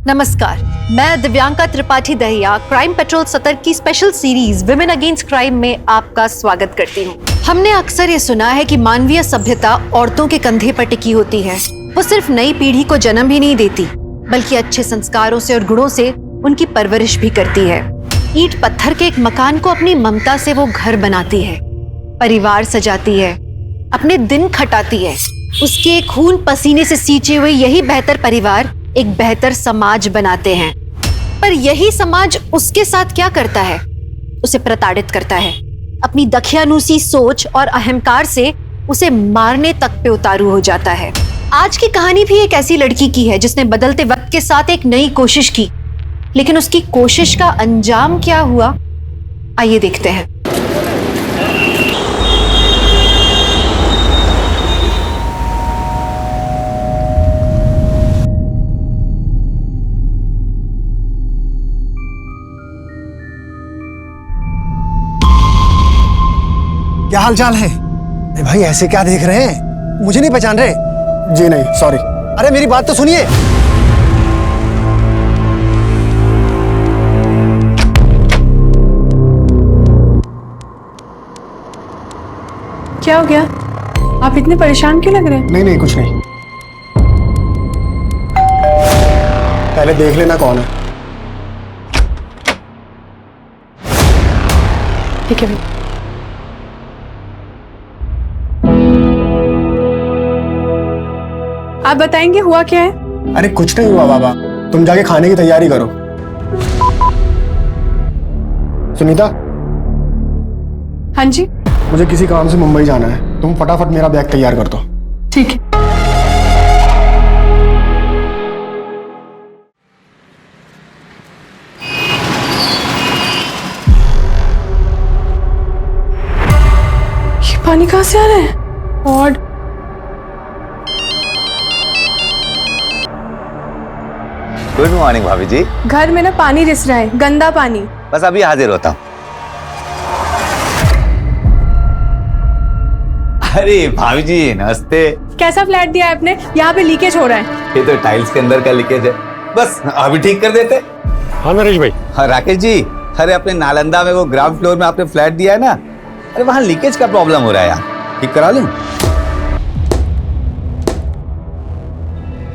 नमस्कार, मैं Divyanka Tripathi Dahiya crime petrol सतर की special series women against crime में आपका स्वागत करती हूँ। हमने अक्सर ये सुना है कि मानवीय सभ्यता औरतों के कंधे पर टिकी होती है। वो सिर्फ नई पीढ़ी को जन्म ही नहीं देती, बल्कि अच्छे संस्कारों से और गुणों से उनकी परवरिश भी करती है। ईंट पत्थर के एक मकान को अपनी ममता से वो घर बनाती है, परिवार सजाती है, अपने दिन खटाती है। उसके खून पसीने से सींचे हुए यही बेहतर परिवार एक बेहतर समाज बनाते हैं। पर यही समाज उसके साथ क्या करता है? उसे प्रताड़ित करता है। अपनी दखियानुसी सोच और अहंकार से उसे मारने तक पे उतारू हो जाता है। आज की कहानी भी एक ऐसी लड़की की है जिसने बदलते वक्त के साथ एक नई कोशिश की, लेकिन उसकी कोशिश का अंजाम क्या हुआ, आइए देखते हैं। क्या हाल चाल है? अरे भाई ऐसे क्या देख रहे हैं? मुझे नहीं पहचान रहे? जी नहीं, सॉरी। अरे मेरी बात तो सुनिए। क्या हो गया? आप इतने परेशान क्यों लग रहे हैं? नहीं नहीं, कुछ नहीं। पहले देख लेना कौन है। ठीक है भाई। आप बताएंगे हुआ क्या है? अरे कुछ नहीं हुआ बाबा, तुम जाके खाने की तैयारी करो। सुनीता। हाँ जी। मुझे किसी काम से मुंबई जाना है, तुम फटाफट मेरा बैग तैयार कर दो। ठीक है। ये पानी कहाँ से आ रहा है? और गुड मॉर्निंग भाभी जी। घर में ना पानी रिस रहा है, गंदा पानी। बस अभी हाजिर होता हूँ। अरे भाभी जी नमस्ते। कैसा फ्लैट दिया है आपने? यहाँ पे लीकेज हो रहा है। ये तो टाइल्स के अंदर का लीकेज है, बस अभी ठीक कर देते। हाँ नरेश भाई। हाँ राकेश जी, अरे अपने नालंदा में वो ग्राउंड फ्लोर में आपने फ्लैट दिया है ना, अरे वहाँ लीकेज का प्रॉब्लम हो रहा है यार, ठीक करा लूँ?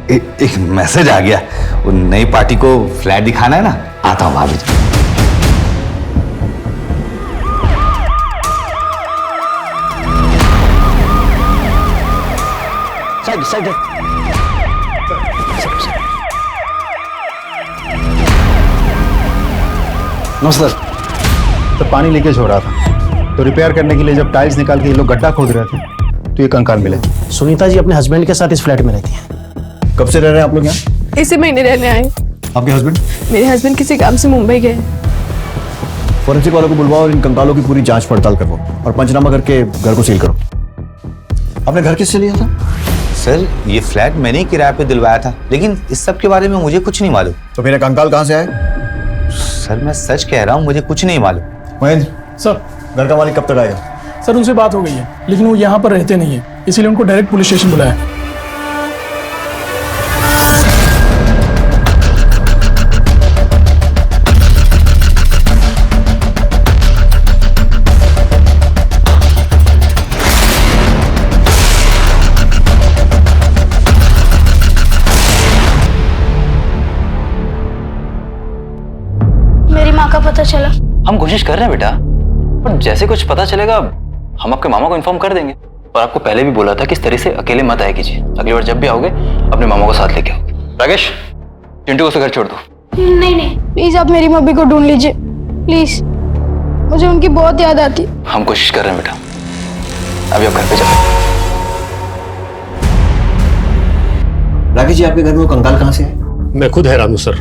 एक मैसेज आ गया, वो नई पार्टी को फ्लैट दिखाना है ना, आता हूँ भाभी जी। साइड नमस्कार। तो पानी लीकेज हो रहा था, तो रिपेयर करने के लिए जब टाइल्स निकाल के ये लोग गड्ढा खोद रहे थे तो ये कंकाल मिले। सुनीता जी अपने हस्बैंड के साथ इस फ्लैट में रहती हैं। कब से रह रहे हैं आप लोग यहाँ? इसी महीने रहने आए। आपके हस्बैंड? मेरे हस्बैंड किसी काम से मुंबई गए। फॉरेंसिक वालों को बुलवाओ और इन कंकालों की पूरी जांच पड़ताल करवाओ और पंचनामा करके घर को सील करो। आपने घर किससे लिया था? सर ये फ्लैट मैंने ही किराए पे दिलवाया था, लेकिन इस सब के बारे में मुझे कुछ नहीं मालूम। तो फिर ये कंकाल कहाँ से आए? सर मैं सच कह रहा हूँ, मुझे कुछ नहीं मालूम। महेंद्र सर घर का मालिक कब तक आएगा? सर उनसे बात हो गई है, लेकिन वो यहाँ पर रहते नहीं है, इसीलिए उनको डायरेक्ट पुलिस स्टेशन बुलाया। मेरी माँ का पता चला। हम कोशिश कर रहे हैं बेटा, पर जैसे कुछ पता चलेगा हम आपके मामा को इन्फॉर्म कर देंगे। और आपको पहले भी बोला था कि इस तरह से अकेले मत आया कीजिए, अगली बार जब भी आओगे अपने मामा को साथ लेके आओ। राकेश चिंटू को उसे घर छोड़ दो। नहीं नहीं, प्लीज आप मेरी मम्मी को ढूंढ लीजिए प्लीज, मुझे उनकी बहुत याद आती है। हम कोशिश कर रहे हैं बेटा, अभी आप घर पे जाओ। राकेश जी आपके घर में वो कंकाल कहाँ से है? मैं खुद हैरान हूँ सर,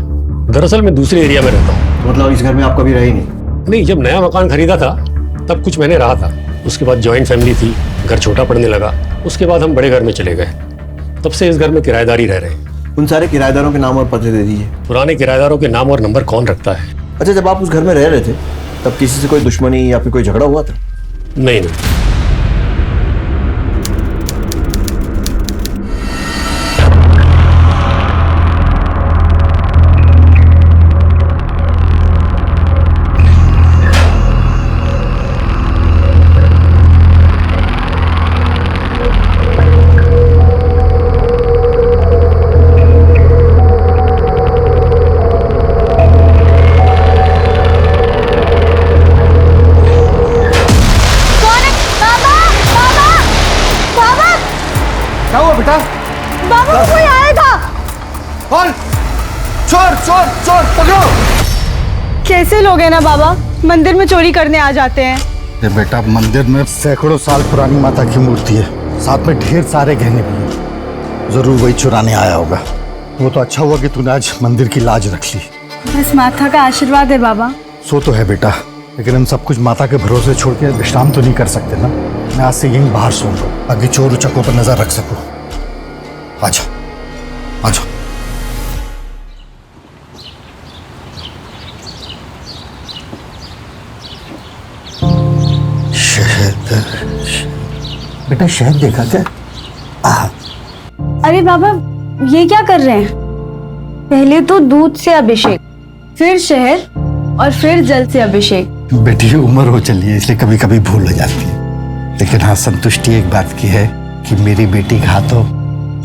दरअसल मैं दूसरे एरिया में रहता हूँ। तो मतलब इस घर में आप कभी रहे ही नहीं? नहीं, जब नया मकान खरीदा था तब कुछ मैंने रहा था, उसके बाद जॉइंट फैमिली थी, घर छोटा पड़ने लगा, उसके बाद हम बड़े घर में चले गए, तब से इस घर में किराएदारी रह रहे हैं। उन सारे किराएदारों के नाम और पते दे दीजिए। पुराने किराएदारों के नाम और नंबर कौन रखता है? अच्छा, जब आप उस घर में रह रहे थे तब किसी से कोई दुश्मनी या फिर कोई झगड़ा हुआ था? नहीं नहीं। कोई आएगा। कौन? चोर चोर चोर पकड़ो। कैसे लोग हैं ना बाबा, मंदिर में चोरी करने आ जाते हैं। ये बेटा, मंदिर में सैकड़ों साल पुरानी माता की मूर्ति है, साथ में ढेर सारे गहने भी हैं। जरूर वही चुराने आया होगा। वो तो अच्छा हुआ कि तूने आज मंदिर की लाज रख ली। बस माता का आशीर्वाद है बाबा। सो तो है बेटा, लेकिन हम सब कुछ माता के भरोसे छोड़ के विश्राम तो नहीं कर सकते ना। मैं आज से यहीं बाहर सोऊंगा ताकि चोर उचकों पर नजर रख सकूं। आजा आजा। शहद, बेटा शहद देखा क्या? अरे बाबा, ये क्या कर रहे हैं? पहले तो दूध से अभिषेक, फिर शहद और फिर जल से अभिषेक। बेटी उम्र हो चली है, इसलिए कभी कभी भूल हो जाती है। लेकिन हाँ, संतुष्टि एक बात की है कि मेरी बेटी के हाथों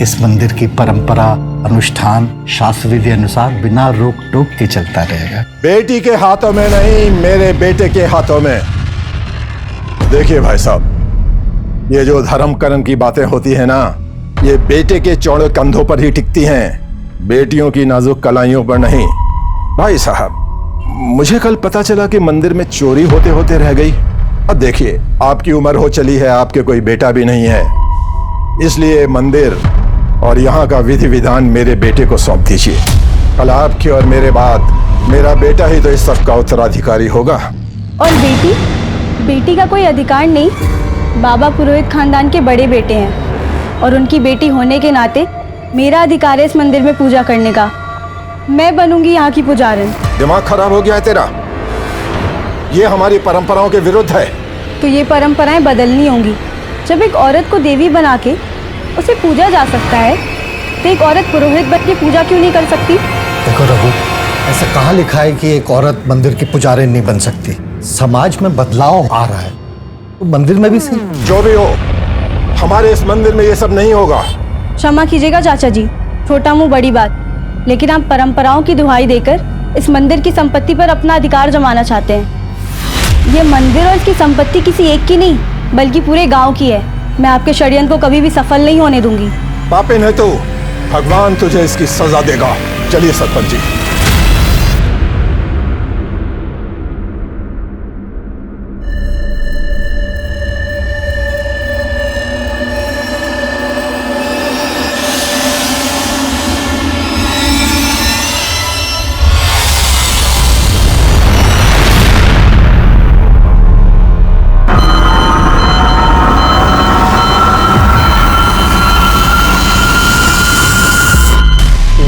इस मंदिर की परंपरा, अनुष्ठान, शास्त्र विधि अनुसार बिना रोक टोक के चलता रहेगा। बेटी के हाथों में नहीं, मेरे बेटे के हाथों में। देखिए भाई साहब, ये जो धर्म कर्म की बातें होती है ना, ये बेटे के चौड़े कंधों पर ही टिकती हैं, बेटियों की नाजुक कलाइयों पर नहीं। भाई साहब, मुझे कल पता चला कि मंदिर में चोरी होते होते रह गई। अब देखिए, आपकी उम्र हो चली है, आपके कोई बेटा भी नहीं है, इसलिए मंदिर और यहाँ का विधि विधान मेरे बेटे को सौंप दीजिए। कल आपके और मेरे बाद मेरा बेटा ही तो इस सब का उत्तराधिकारी होगा। और बेटी? बेटी का कोई अधिकार नहीं। बाबा पुरोहित खानदान के बड़े बेटे हैं और उनकी बेटी होने के नाते मेरा अधिकार है इस मंदिर में पूजा करने का। मैं बनूंगी यहाँ की पुजारन। दिमाग खराब हो गया है तेरा? ये हमारी परंपराओं के विरुद्ध है। तो ये परंपराएं बदलनी होंगी। जब एक औरत को देवी बना के उसे पूजा जा सकता है, तो एक औरत पुरोहित बन के पूजा क्यों नहीं कर सकती? देखो रघु, ऐसा कहाँ लिखा है कि एक औरत मंदिर की पुजारी नहीं बन सकती? समाज में बदलाव आ रहा है, तो मंदिर में भी सही। जो भी हो, हमारे इस मंदिर में ये सब नहीं होगा। क्षमा कीजिएगा चाचा जी, छोटा मुंह बड़ी बात, लेकिन आप परंपराओं की दुहाई देकर इस मंदिर की संपत्ति पर अपना अधिकार जमाना चाहते हैं। ये मंदिर और इसकी संपत्ति किसी एक की नहीं, बल्कि पूरे गांव की है। मैं आपके षड्यंत्र को कभी भी सफल नहीं होने दूंगी। पापिन है तू, भगवान तुझे इसकी सजा देगा। चलिए सरपंच जी।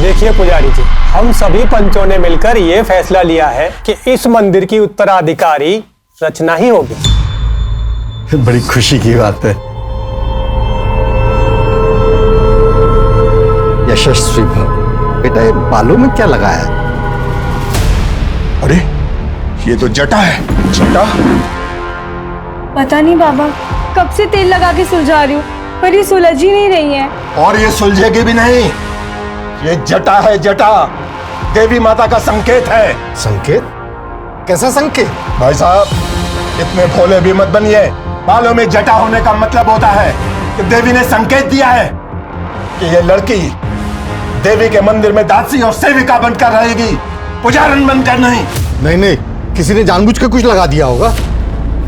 देखिए पुजारी जी, हम सभी पंचों ने मिलकर ये फैसला लिया है कि इस मंदिर की उत्तराधिकारी रचना ही होगी। बड़ी खुशी की बात है। यशस्वी भव। बेटा, ये बालों में क्या लगाया है? अरे, ये तो जटा है। जटा? पता नहीं बाबा, कब से तेल लगा के सुलझा रही हूँ, पर ये सुलझ ही नहीं रही है। और ये सुलझेगी भी नहीं। ये जटा है, जटा देवी माता का संकेत है। संकेत? कैसा संकेत? भाई साहब, इतने भोले भी मत बनिए। बालों में जटा होने का मतलब होता है कि देवी ने संकेत दिया है कि ये लड़की देवी के मंदिर में दासी और सेविका बनकर रहेगी, पुजारन बनकर नहीं। नहीं नहीं, किसी ने जानबूझ के कुछ लगा दिया होगा।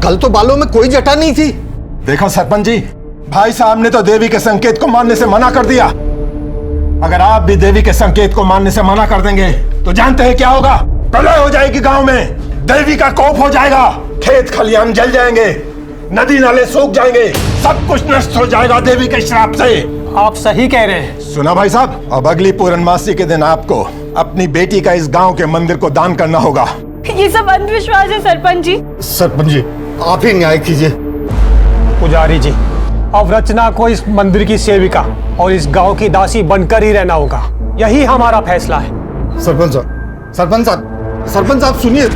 कल तो बालों में कोई जटा नहीं थी। देखो सरपंच जी, भाई साहब ने तो देवी के संकेत को मानने से मना कर दिया। अगर आप भी देवी के संकेत को मानने से मना कर देंगे तो जानते हैं क्या होगा? प्रलय हो जाएगी गांव में, देवी का कोप हो जाएगा, खेत खलियान जल जाएंगे, नदी नाले सूख जाएंगे, सब कुछ नष्ट हो जाएगा देवी के श्राप से। आप सही कह रहे हैं। सुना भाई साहब, अब अगली पूर्णमासी के दिन आपको अपनी बेटी का इस गांव के मंदिर को दान करना होगा। ये सब अंधविश्वास है सरपंच जी। सरपंच जी, आप ही न्याय कीजिए। पुजारी जी, अब रचना को इस मंदिर की सेविका और इस गांव की दासी बनकर ही रहना होगा। यही हमारा फैसला है। सरपंच साहब, सरपंच साहब, सरपंच साहब सुनिए।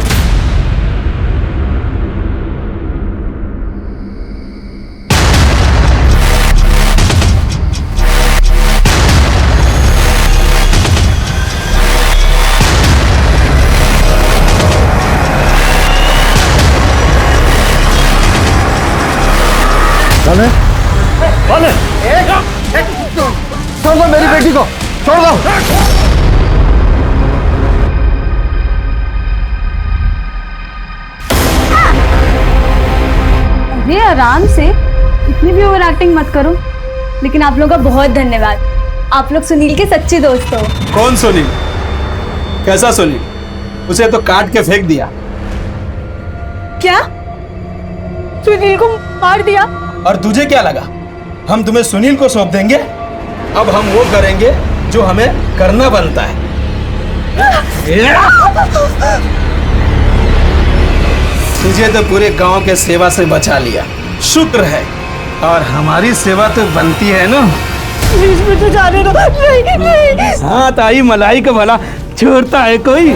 छोड़ दो मेरी बेटी को, छोड़ दो। अरे आराम से, इतनी भी ओवर एक्टिंग मत करो। लेकिन आप लोगों का बहुत धन्यवाद, आप लोग सुनील के सच्चे दोस्त हो। कौन सुनील? कैसा सुनील? उसे तो काट के फेंक दिया। क्या? सुनील को मार दिया? और तुझे क्या लगा हम तुम्हें सुनील को सौंप देंगे? अब हम वो करेंगे जो हमें करना बनता है। तुझे तो पूरे गांव के सेवा से बचा लिया, शुक्र है। और हमारी सेवा तो बनती है ना। प्लीज मुझे जाने दो। नहीं नहीं। हाँ ताई मलाई का भला छोड़ता है कोई?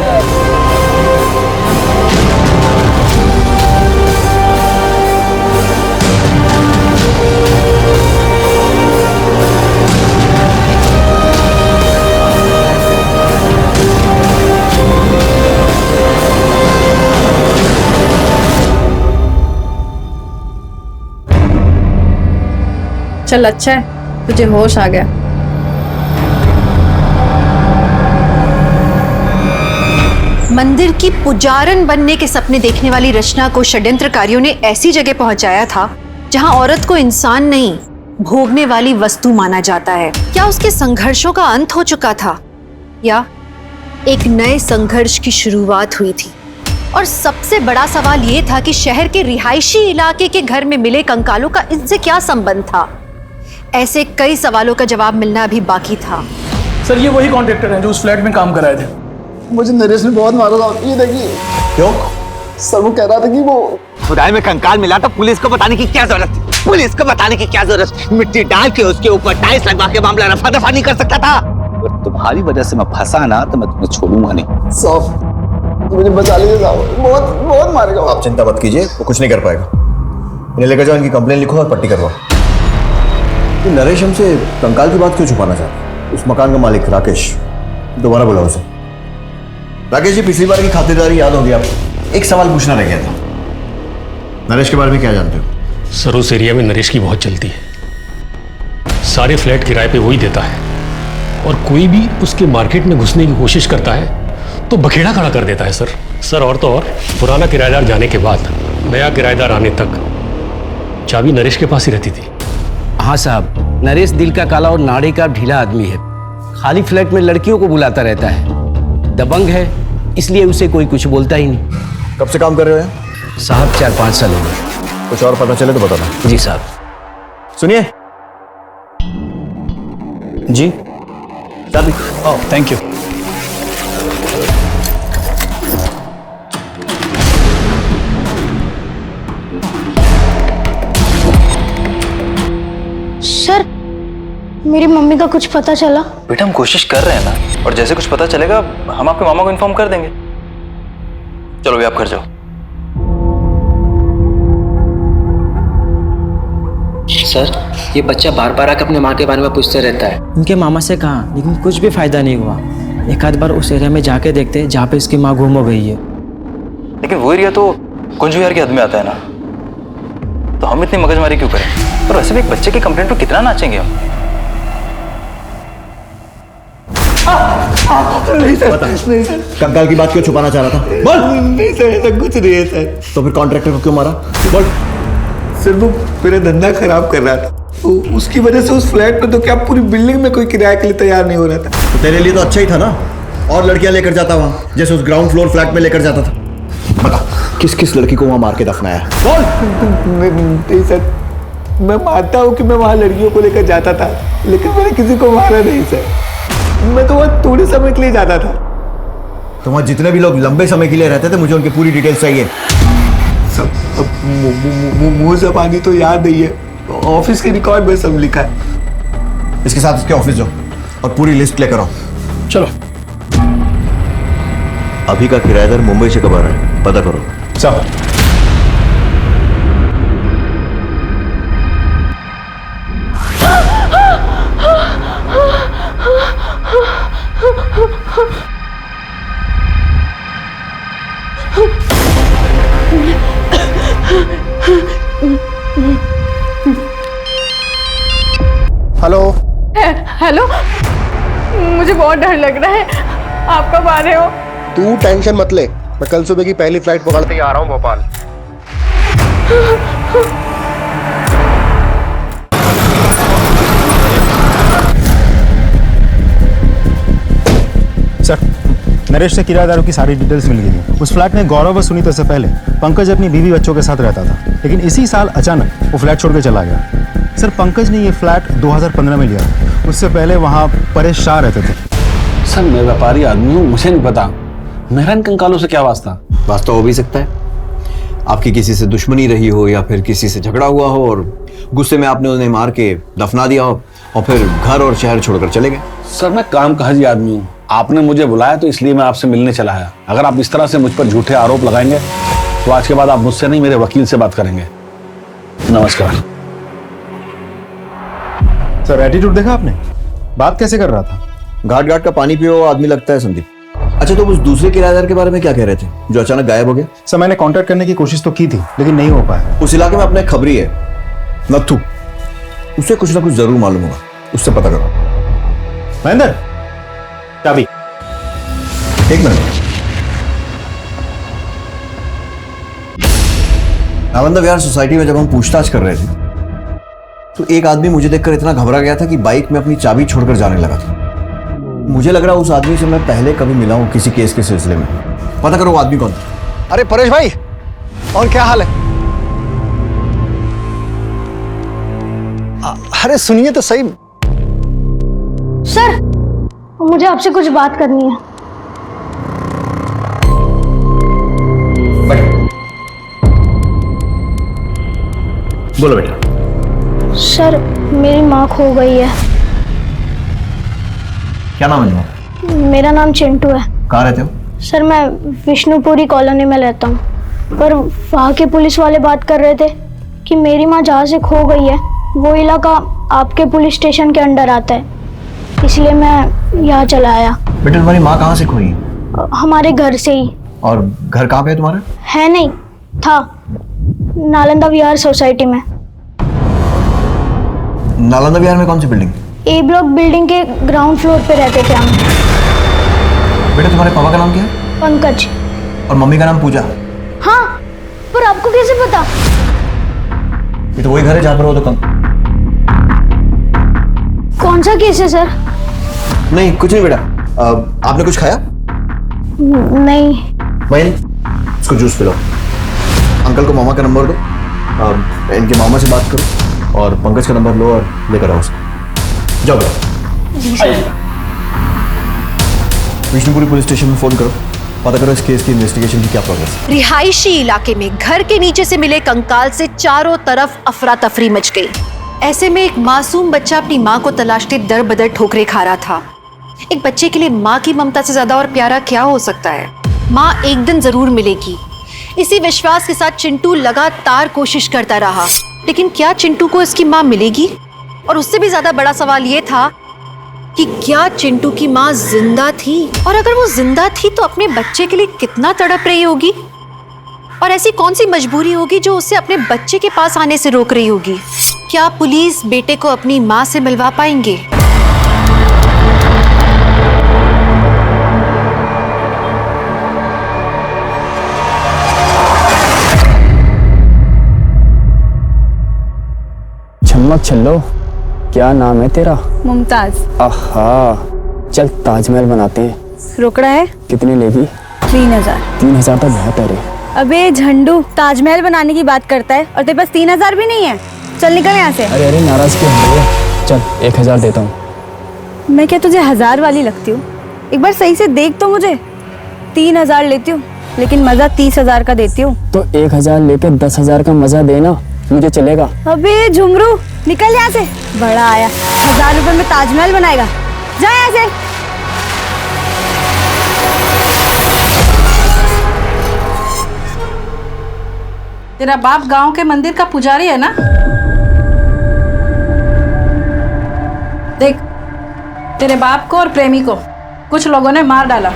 चल अच्छा है, तुझे होश आ गया। मंदिर की पुजारन बनने के सपने देखने वाली रचना को षड्यंत्रकारियों ने ऐसी जगह पहुंचाया था जहां औरत को इंसान नहीं, भोगने वाली वस्तु माना जाता है। क्या उसके संघर्षों का अंत हो चुका था या एक नए संघर्ष की शुरुआत हुई थी? और सबसे बड़ा सवाल यह था कि शहर के रिहायशी इलाके के घर में मिले कंकालों का इनसे क्या संबंध था? ऐसे कई सवालों का जवाब मिलना अभी बाकी था। सर ये वही कॉन्ट्रैक्टर हैं जो उस फ्लैट में काम कर रहे थे। मुझे नरेश ने बहुत मारा था, ये देखिए। क्यों? सर वो कह रहा था कि वो खुदाई में कंकाल मिला तो पुलिस को बताने की क्या जरूरत थी? पुलिस को बताने की क्या जरूरत? मिट्टी डाल के उसके ऊपर टाइल्स लगवा के मामला रफा दफा नहीं कर सकता था? अगर तुम्हारी वजह से मैं फंसा ना तो मैं तुम्हें छोड़ूंगा नहीं। साहब मुझे बचा लीजिए साहब, बहुत बहुत मारेगा। आप चिंता मत कीजिए, वो कुछ नहीं कर पाएगा। इन्हें लेकर जाओ, इनकी कंप्लेन लिखो और पट्टी करवाओ। तो नरेश हमसे कंकाल की बात क्यों छुपाना चाहता है? उस मकान का मालिक राकेश, दोबारा बुलाओ उसे। राकेश जी, पिछली बार की खातिरदारी याद होगी आपको? एक सवाल पूछना रह गया था। नरेश के बारे में क्या जानते हो? सर उस एरिया में नरेश की बहुत चलती है। सारे फ्लैट किराए पे वही देता है और कोई भी उसके मार्केट में घुसने की कोशिश करता है तो बखेड़ा खड़ा कर देता है सर। और तो और पुराना किराएदार जाने के बाद नया किराएदार आने तक चाबी नरेश के पास ही रहती थी। हाँ साहब, नरेश दिल का काला और नाड़े का ढीला आदमी है। खाली फ्लैट में लड़कियों को बुलाता रहता है। दबंग है, इसलिए उसे कोई कुछ बोलता ही नहीं। कब से काम कर रहे हो यहाँ? साहब 4-5 साल हो गए। कुछ और पता चले तो बताना। जी साहब। सुनिए जी, चाबी। Oh thank you. सर मेरी मम्मी का कुछ पता चला? बेटा हम कोशिश कर रहे हैं ना, और जैसे कुछ पता चलेगा हम आपके मामा को इन्फॉर्म कर देंगे। चलो भी आप घर जाओ। सर ये बच्चा बार बार आकर अपने माँ के बारे में पूछते रहता है। उनके मामा से कहा, लेकिन कुछ भी फायदा नहीं हुआ। एक आध बार उस एरिया में जाके देखते जहाँ पे इसकी माँ गुम हो गई है। लेकिन वो एरिया तो कुंज विहार के हद में आता है ना, तो हम इतनी मगजमारी क्यों करें? और वैसे भी एक बच्चे की कंप्लेंट पर कितना नाचेंगे हम? नहीं सर, नहीं सर। कंकाल की बात क्यों छुपाना चाह रहा था? बोल। नहीं सर, ऐसा कुछ नहीं है सर। तो फिर कॉन्ट्रैक्टर को क्यों मारा? बोल। सर वो मेरा धंधा खराब कर रहा था, उसकी वजह से उस फ्लैट में तो क्या पूरी बिल्डिंग में कोई किराए के लिए तैयार नहीं हो रहा था। तो तेरे लिए तो अच्छा ही था ना, और लड़कियां लेकर जाता वहाँ, जैसे उस ग्राउंड फ्लोर फ्लैट में लेकर जाता था। बता किस किस लड़की को वहाँ मार के दफनाया? बोल। नहीं सर, मैं मानता हूँ कि मैं वहाँ लड़कियों को लेकर जाता था, लेकिन मैंने किसी को मारा नहीं सर। मैं तो वहाँ थोड़े समय के लिए जाता था। तो वहाँ जितने भी लोग लंबे समय के लिए रहते थे, मुझे उनकी पूरी डिटेल्स चाहिए। सब मुंह जबानी तो याद नहीं है, ऑफिस के रिकॉर्ड में सब लिखा है। इसके साथ इसके ऑफिस जाओ और पूरी लिस्ट लेकर आओ। चलो। अभी का किराएदार मुंबई से कब आ रहा है, पता करो। सर हेलो हेलो मुझे बहुत डर लग रहा है। आप कब आ रहे हो? तू टेंशन मत ले, मैं कल सुबह की पहली फ्लाइट पकड़ते ही आ रहा हूँ भोपाल। सर, नरेश से किराएदारों की सारी डिटेल्स मिल गई हैं। उस फ्लैट में गौरव व सुनीता से पहले पंकज अपनी बीवी बच्चों के साथ रहता था, लेकिन इसी साल अचानक वो फ्लैट छोड़ के चला गया। सर, पंकज ने ये फ्लैट 2015 में लिया। उससे पहले वहाँ परेश शाह रहते थे। सर, मैं व्यापारी आदमी हूँ, मुझे नहीं पता मेरा इन कंकालों से क्या वास्ता। वास्ता हो भी सकता है, आपकी किसी से दुश्मनी रही हो या फिर किसी से झगड़ा हुआ हो और गुस्से में आपने उन्हें मार के दफना दिया हो और फिर घर और शहर छोड़कर चले गए। सर, मैं काम काजी आदमी हूँ, आपने मुझे बुलाया तो इसलिए मैं आपसे मिलने चला आया। अगर आप इस तरह से मुझ पर झूठे आरोप लगाएंगे तो आज के बाद आप मुझसे नहीं मेरे वकील से बात करेंगे। नमस्कार। सर, एटीट्यूड देखा आपने? बात कैसे कर रहा था? घाट घाट का पानी पियो आदमी लगता है संदीप। अच्छा, तो उस दूसरे किराएदार के बारे में क्या कह रहे थे जो अचानक गायब हो गया? सर, मैंने कांटेक्ट करने की कोशिश तो की थी लेकिन नहीं हो पाया। उस इलाके में अपना एक खबरी है नथु, उससे कुछ ना कुछ जरूर मालूम होगा, उससे पता करो। महेंद्र, चाबी। एक मिनट। नालंदा विहार सोसाइटी में जब हम पूछताछ कर रहे थे तो एक आदमी मुझे देखकर इतना घबरा गया था कि बाइक में अपनी चाबी छोड़कर जाने लगा था। मुझे लग रहा उस आदमी से मैं पहले कभी मिला हूं किसी केस के सिलसिले में। पता करो वो आदमी कौन था। अरे परेश भाई, और क्या हाल है? अरे सुनिए तो सही। सर, मुझे आपसे कुछ बात करनी है। बोलो बेटा। सर, मेरी माँ खो गई है। क्या नाम है तुम्हारा? मेरा नाम चिंटू है। कहाँ रहते हो? सर, मैं विष्णुपुरी कॉलोनी में रहता हूँ, पर वहाँ के पुलिस वाले बात कर रहे थे कि मेरी माँ जहाँ से खो गई है वो इलाका आपके पुलिस स्टेशन के अंडर आता है, इसलिए मैं यहाँ चला आया। बेटा, तुम्हारी माँ कहाँ से खोई? हमारे घर से ही। और घर कहाँ पे है तुम्हारा? है नहीं, था नालंदा विहार सोसाइटी में। नालंदा विहार में कौन सी बिल्डिंग? ए ब्लॉक बिल्डिंग के ग्राउंड फ्लोर पे रहते थे हम। बेटा, तुम्हारे पापा का नाम क्या है? पंकज। और मम्मी का नाम पूजा। हाँ, पर आपको कैसे पता? ये तो वही घर है जहाँ पर हो तो कम। कौन सा केस है सर? नहीं, कुछ नहीं बेटा। आपने कुछ खाया? नहीं। वही इसको जूस पिलाओ। अंकल को मामा का नंबर दो, इनके मामा से बात करो और पंकज का नंबर लो और लेकर आओ उसको। जाओ बेटा। विष्णुपुरी पुलिस स्टेशन में फोन करो, पता करो इस केस की इन्वेस्टिगेशन की क्या प्रोग्रेस है। रिहायशी इलाके में घर के नीचे से मिले कंकाल से चारों तरफ अफरा तफरी मच गई। ऐसे में एक मासूम बच्चा अपनी माँ को तलाशते दर बदर ठोकरे खा रहा था। एक बच्चे के लिए माँ की ममता से ज्यादा और प्यारा क्या हो सकता है? माँ एक दिन जरूर मिलेगी, इसी विश्वास के साथ चिंटू लगातार कोशिश करता रहा। लेकिन क्या चिंटू को इसकी माँ मिलेगी? और उससे भी ज्यादा बड़ा सवाल यह था कि क्या चिंटू की माँ जिंदा थी? और अगर वो जिंदा थी तो अपने बच्चे के लिए कितना तड़प रही होगी? और ऐसी कौन सी मजबूरी होगी जो उसे अपने बच्चे के पास आने से रोक रही होगी? क्या पुलिस बेटे को अपनी माँ से मिलवा पाएंगे? चम्मक छल्लो, क्या नाम है तेरा? मुमताज। आहा, चल ताजमहल बनाते हैं। रोकड़ा है? कितनी लेगी? 3000। 3000 तो बहुत है रे। अबे झंडू, ताजमहल बनाने की बात करता है और तेरे पास 3000 भी नहीं है। चल निकल यहाँ से। अरे नाराज क्यों हो रही है? चल 1000 देता हूँ। मैं क्या तुझे 1000 वाली लगती हूँ? एक बार सही से देख तो मुझे। 3000 लेती हूँ लेकिन मजा 30,000 का देती हूँ। तो 1000 लेके 10,000 का मजा देना, मुझे चलेगा। अबे झुमरू, निकल यहाँ से। बड़ा आया, 1000 रुपए में ताजमहल बनाएगा। जा यहाँ से। तेरा बाप गांव के मंदिर का पुजारी है ना? देख, तेरे बाप को और प्रेमी को कुछ लोगों ने मार डाला।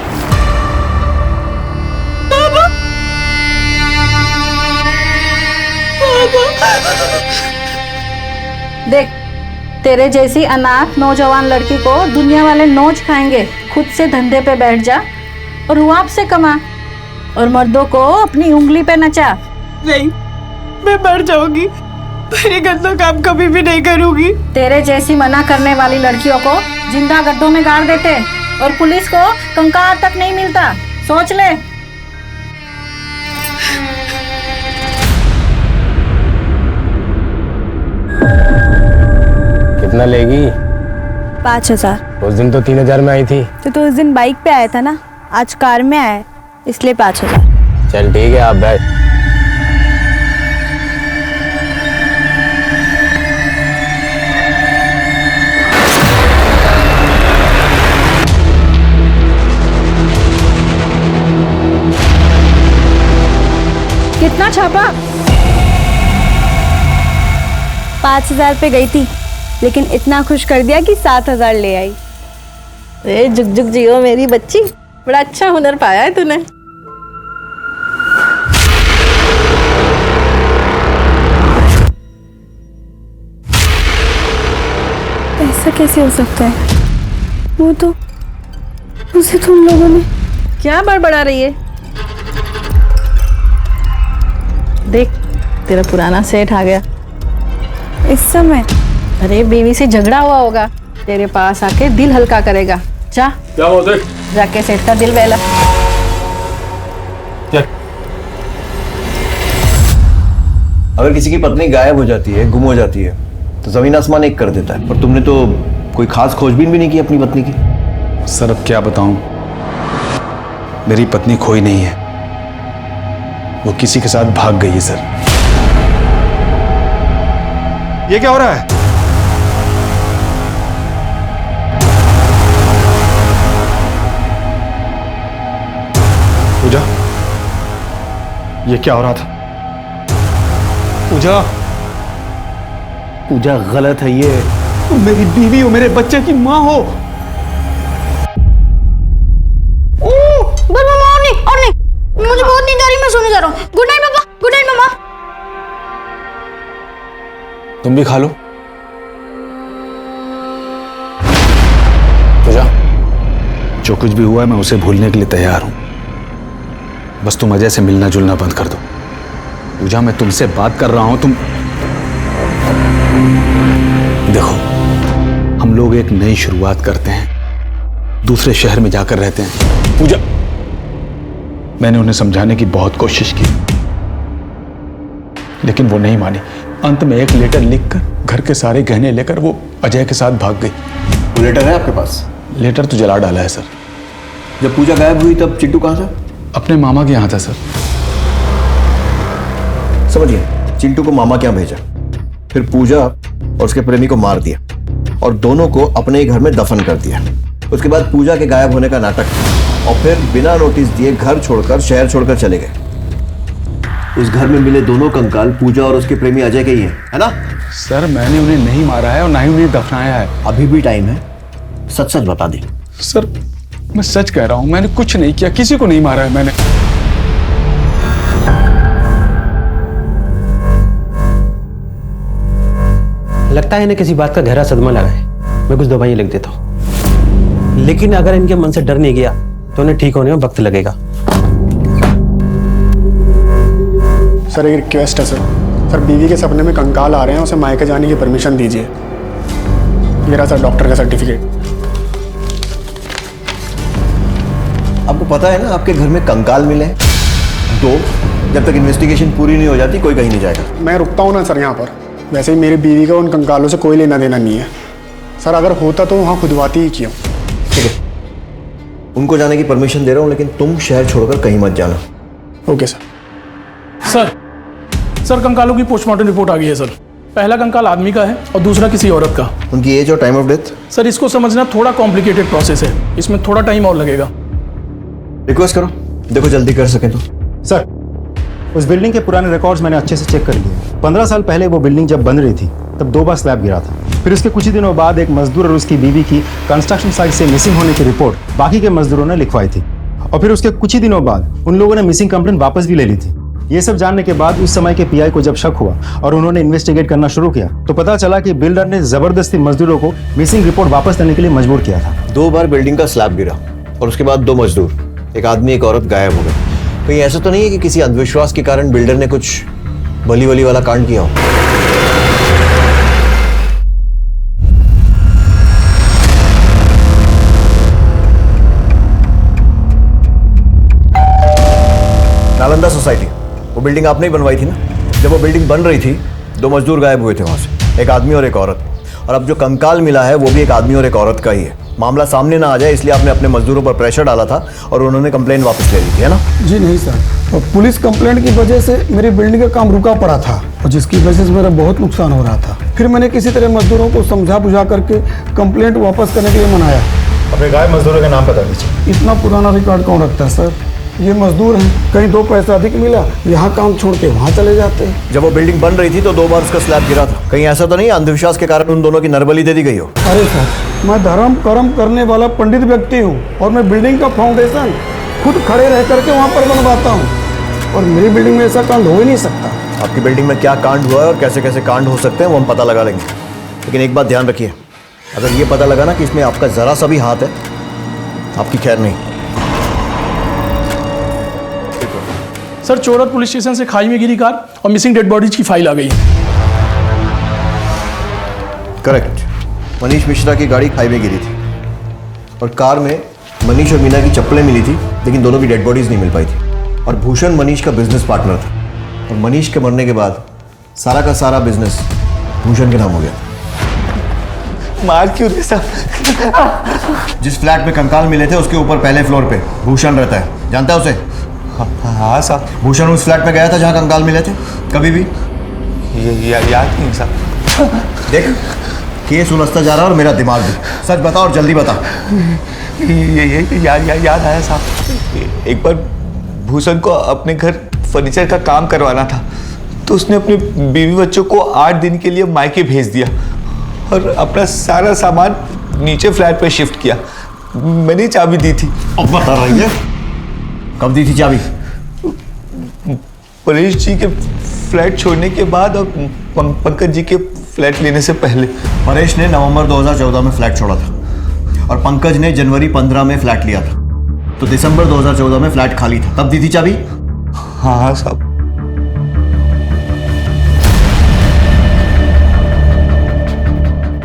देख, तेरे जैसी अनाथ नौजवान लड़की को दुनिया वाले नोच खाएंगे। खुद से धंधे पे बैठ जा और रुआब से कमा और मर्दों को अपनी उंगली पे नचा। नहीं, मैं मर जाऊंगी, मेरे गंदा काम कभी भी नहीं करूंगी। तेरे जैसी मना करने वाली लड़कियों को जिंदा गड्ढों में गाड़ देते और पुलिस को कंकाल तक नहीं मिलता। सोच ले। कितना लेगी? 5,000। उस दिन तो 3,000 में आई थी। तो उस दिन बाइक पे आया था ना, आज कार में आया है, इसलिए 5,000। चल ठीक है, आप बैठ। कितना छापा? 5,000 पे गई थी, लेकिन इतना खुश कर दिया कि 7,000 ले आई। ए जुग जुग जियो मेरी बच्ची, बड़ा अच्छा हुनर पाया है तूने। ऐसा कैसे हो सकता है? वो तो उसे तुम लोगों ने क्या बड़बड़ा रही है? देख, तेरा पुराना सेठ आ गया। इस समय? अरे बीवी से झगड़ा हुआ होगा, तेरे पास आके दिल हल्का करेगा। जा क्या बोलते? जाके सेठ का दिल बहला। अगर किसी की पत्नी गायब हो जाती है, गुम हो जाती है, तो जमीन आसमान एक कर देता है। पर तुमने तो कोई खास खोजबीन भी नहीं की अपनी पत्नी की। सर अब क्या बताऊं, मेरी पत्नी खोई नहीं है, वो किसी के साथ भाग गई है सर। ये क्या हो रहा है? पूजा, ये क्या हो रहा था? पूजा, पूजा गलत है ये। तुम मेरी बीवी हो, मेरे बच्चे की माँ हो। बस मामा और नहीं, मुझे बहुत नींद आ रही, मैं सोने जा रहा हूँ। गुड नाइट पापा, गुड नाइट मामा। तुम भी खा लो। पूजा, जो कुछ भी हुआ है मैं उसे भूलने के लिए तैयार हूं। बस तुम अजय से मिलना जुलना बंद कर दो। पूजा, मैं तुमसे बात कर रहा हूं। तुम देखो, हम लोग एक नई शुरुआत करते हैं, दूसरे शहर में जाकर रहते हैं। पूजा, मैंने उन्हें समझाने की बहुत कोशिश की, लेकिन वो नहीं मानी। अंत में एक लेटर लिखकर घर के सारे गहने लेकर वो अजय के साथ भाग गई। वो लेटर है आपके पास? लेटर तो जला डाला है सर। जब पूजा गायब हुई तब चिंटू कहाँ था? अपने मामा के यहाँ था सर। समझ गया, चिंटू को मामा के यहाँ भेजा, फिर पूजा और उसके प्रेमी को मार दिया और दोनों को अपने ही घर में दफन कर दिया। उसके बाद पूजा के गायब होने का नाटक और फिर बिना नोटिस दिए घर छोड़कर शहर छोड़कर चले गए। उस घर में मिले दोनों कंकाल पूजा और उसके प्रेमी अजय के ही हैं, है ना? सर मैंने उन्हें नहीं मारा है और ना ही उन्हें दफनाया है। अभी भी टाइम है, सच सच बता दे। सर मैं सच कह रहा हूं, मैंने कुछ नहीं किया, किसी को नहीं मारा है मैंने। लगता है इन्हें किसी बात का गहरा सदमा लगा है। मैं कुछ दवाइयां लिख देता हूँ, लेकिन अगर इनके मन से डर नहीं गया तो उन्हें ठीक होने में वक्त लगेगा। सर एक रिक्वेस्ट है सर, बीवी के सपने में कंकाल आ रहे हैं, उसे मायके जाने की परमिशन दीजिए। ये रहा सर डॉक्टर का सर्टिफिकेट। आपको पता है ना आपके घर में कंकाल मिले दो, जब तक इन्वेस्टिगेशन पूरी नहीं हो जाती कोई कहीं नहीं जाएगा। मैं रुकता हूँ ना सर यहाँ पर, वैसे ही मेरी बीवी का उन कंकालों से कोई लेना देना नहीं है सर। अगर होता तो वहाँ खुदवाती ही क्यों। ठीक है, उनको जाने की परमिशन दे रहा हूँ, लेकिन तुम शहर छोड़कर कहीं मत जाना। Okay sir. सर कंकालों की पोस्टमार्टम रिपोर्ट आ गई है सर। पहला कंकाल आदमी का है और दूसरा किसी औरत का। उनकी एज और टाइम ऑफ डेथ? सर इसको समझना थोड़ा कॉम्प्लिकेटेड प्रोसेस है, इसमें थोड़ा टाइम और लगेगा। रिक्वेस्ट करो, देखो जल्दी कर सकें तो। सर उस बिल्डिंग के पुराने रिकॉर्ड्स मैंने अच्छे से चेक कर लिए। 15 साल पहले वो बिल्डिंग जब बन रही थी तब 2 बार स्लैब गिरा था। फिर उसके कुछ ही दिनों बाद एक मजदूर और उसकी बीवी की कंस्ट्रक्शन साइट से मिसिंग होने की रिपोर्ट बाकी के मजदूरों ने लिखवाई थी, और फिर उसके कुछ ही दिनों बाद उन लोगों ने मिसिंग कंप्लेंट वापस भी ले ली थी। ये सब जानने के बाद उस समय के पीआई को जब शक हुआ और उन्होंने इन्वेस्टिगेट करना शुरू किया तो पता चला कि बिल्डर ने जबरदस्ती मजदूरों को मिसिंग रिपोर्ट वापस देने के लिए मजबूर किया था। 2 बार बिल्डिंग का स्लैब गिरा और उसके बाद 2 मजदूर, एक आदमी एक औरत गायब हो गए। कहीं ऐसा तो नहीं है कि किसी अंधविश्वास के कारण बिल्डर ने कुछ बली वली वाला कांड किया हो? नालंदा सोसाइटी, वो बिल्डिंग आपने ही बनवाई थी ना? जब वो बिल्डिंग बन रही थी 2 मजदूर गायब हुए थे वहां से, एक आदमी और एक औरत। और अब जो कंकाल मिला है वो भी एक आदमी और एक औरत का ही है। मामला सामने ना आ जाए इसलिए आपने अपने मजदूरों पर प्रेशर डाला था और उन्होंने कंप्लेंट वापस ले ली थी, है ना? जी नहीं सर, और पुलिस कंप्लेंट की वजह से मेरी बिल्डिंग का काम रुका पड़ा था और जिसकी वजह से मेरा बहुत नुकसान हो रहा था। फिर मैंने किसी तरह मजदूरों को समझा बुझा करके कंप्लेंट वापस करने के लिए मनाया। अपने गायब मजदूरों का नाम बता दीजिए। इतना पुराना रिकॉर्ड कौन रखता है सर? ये मजदूर हैं, कहीं 2 पैसा अधिक मिला यहाँ काम छोड़ के वहाँ चले जाते हैं। जब वो बिल्डिंग बन रही थी तो 2 बार उसका स्लैब गिरा था। कहीं ऐसा तो नहीं अंधविश्वास के कारण उन दोनों की नरबली दे दी गई हो? अरे सर, मैं धर्म कर्म करने वाला पंडित व्यक्ति हूँ और मैं बिल्डिंग का फाउंडेशन खुद खड़े रह करके वहाँ पर बनवाता हूँ और मेरी बिल्डिंग में ऐसा कांड हो ही नहीं सकता। आपकी बिल्डिंग में क्या कांड हुआ है और कैसे कैसे कांड हो सकते हैं वो हम पता लगा लेंगे, लेकिन एक बात ध्यान रखिए, अगर ये पता लगा ना कि इसमें आपका जरा सा भी हाथ है, आपकी खैर नहीं। सर, चोरत पुलिस स्टेशन से खाई में गिरी कार और मिसिंग डेड बॉडीज की फाइल आ गई है। करेक्ट, मनीष मिश्रा की गाड़ी खाई में गिरी थी और कार में मनीष और मीना की चप्पलें मिली थी, लेकिन दोनों की डेड बॉडीज नहीं मिल पाई थी। और भूषण मनीष का बिजनेस पार्टनर था और मनीष के मरने के बाद सारा का सारा बिजनेस भूषण के नाम हो गया। मार क्यों रहे साहब? जिस फ्लैट में कंकाल मिले थे उसके ऊपर पहले फ्लोर पे भूषण रहता है, जानता है उसे? हाँ साहब। भूषण उस फ्लैट में गया था जहाँ कंकाल मिले थे कभी भी? याद नहीं साहब। देख, केस उलझता जा रहा है और मेरा दिमाग भी। सच बता और जल्दी बता। याद आया साहब, एक बार भूषण को अपने घर फर्नीचर का काम करवाना था तो उसने अपने बीवी बच्चों को 8 दिन के लिए मायके भेज दिया और अपना सारा सामान नीचे फ्लैट पे शिफ्ट किया। मैंने चाबी दी थी। अब बता रही है, कब दी थी चाबी? परेश जी के फ्लैट छोड़ने के बाद और पंकज जी के फ्लैट लेने से पहले। परेश ने नवंबर 2014 में फ्लैट छोड़ा था और पंकज ने जनवरी 15 में फ्लैट लिया था, तो दिसंबर 2014 में फ्लैट खाली था, तब दी थी चाबी? हाँ साहब।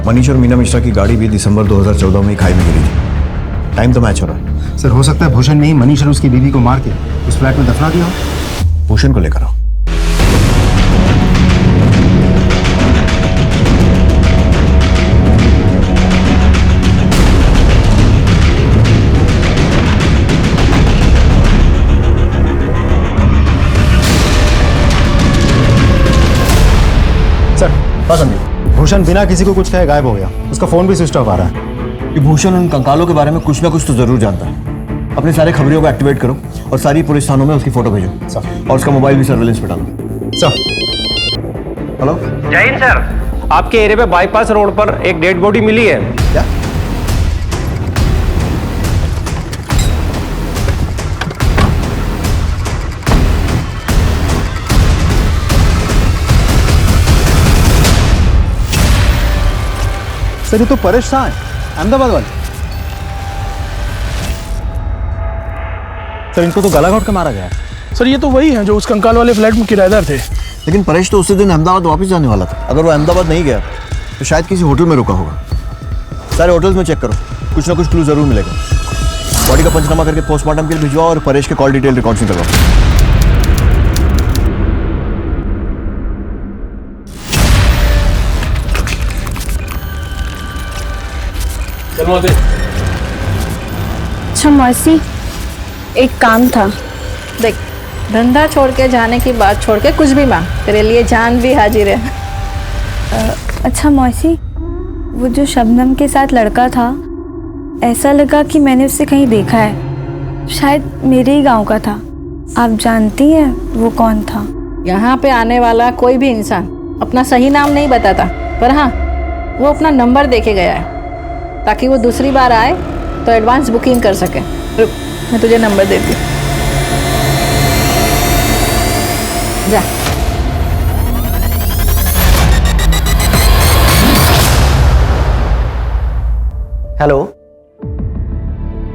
मनीष और मीना मिश्रा की गाड़ी भी दिसंबर 2014 में ही खाई में गिरी थी। टाइम तो मैच हो रहा है। सर, हो सकता है भूषण ने ही मनीष और उसकी बीवी को मार के उस फ्लैट में दफना दिया हो। भूषण को लेकर आओ। सर, भूषण बिना किसी को कुछ कहे गायब हो गया। उसका फोन भी स्विच ऑफ आ रहा है। कि भूषण उन कंकालों के बारे में कुछ ना कुछ तो जरूर जानता है। अपने सारे खबरियों को एक्टिवेट करो और सारी पुलिस थानों में उसकी फोटो भेजो और उसका मोबाइल भी सर्वेलेंस पे डालो। सर। हेलो जय हिंद सर, आपके एरिया पे बाईपास रोड पर एक डेड बॉडी मिली है। क्या? सर, ये तो परेश शाह है, अहमदाबाद वाले। सर, इनको तो गला घोट के मारा गया है। सर, ये तो वही हैं जो उस कंकाल वाले फ्लैट में किराएदार थे। लेकिन परेश तो उसी दिन अहमदाबाद वापस जाने वाला था। अगर वो अहमदाबाद नहीं गया तो शायद किसी होटल में रुका होगा। सारे होटल्स में चेक करो, कुछ ना कुछ क्लू जरूर मिलेगा। बॉडी का पंचनामा करके पोस्टमार्टम के लिए भिजवाओ और परेश के कॉल डिटेल रिकॉर्ड्स निकलवाओ। अच्छा मौसी, एक काम था। देख, धंधा छोड़ के जाने की बात छोड़ के कुछ भी मांग, तेरे लिए जान भी हाजिर है। अच्छा मौसी, वो जो शबनम के साथ लड़का था, ऐसा लगा कि मैंने उससे कहीं देखा है। शायद मेरे ही गांव का था। आप जानती हैं वो कौन था? यहाँ पे आने वाला कोई भी इंसान अपना सही नाम नहीं बताता, पर हाँ, वो अपना नंबर देके गया है ताकि वो दूसरी बार आए तो एडवांस बुकिंग कर सके। रुक, मैं तुझे नंबर देती हूँ। हेलो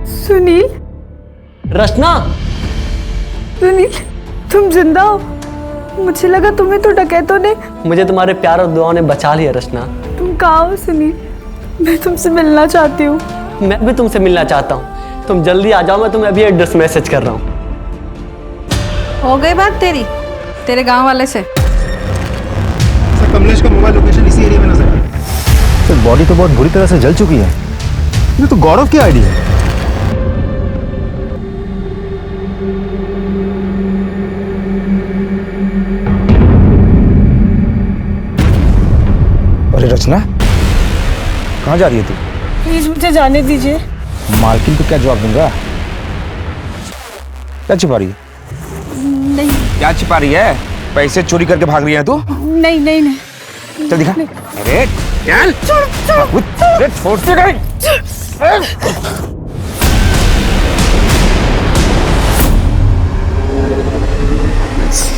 सुनील, रचना, सुनील तुम जिंदा हो? मुझे लगा तुम्हें तो डकैतों ने। मुझे तुम्हारे प्यार और दुआओं ने बचा लिया रचना। तुम कहाँ हो सुनील? मैं तुमसे मिलना चाहती हूँ। मैं भी तुमसे मिलना चाहता हूँ, तुम जल्दी आ जाओ, मैं तुम्हें अभी एड्रेस मैसेज कर रहा हूँ। हो गई बात तेरे गांव वाले से? सर कमलेश का मोबाइल लोकेशन इसी एरिया में नजर आ रहा है। सर बॉडी तो बहुत बुरी तरह से जल चुकी है। ये तो गौरव की आईडी है। अरे रचना, कहाँ जा रही है तू? प्लीज मुझे जाने दीजिए। मालकिन को क्या जवाब दूंगा? क्या छिपा रही है? नहीं क्या छिपा रही है? पैसे चोरी करके भाग रही है तू? नहीं नहीं नहीं। चल दिखा। अरे चल अरे छोड़ के गई।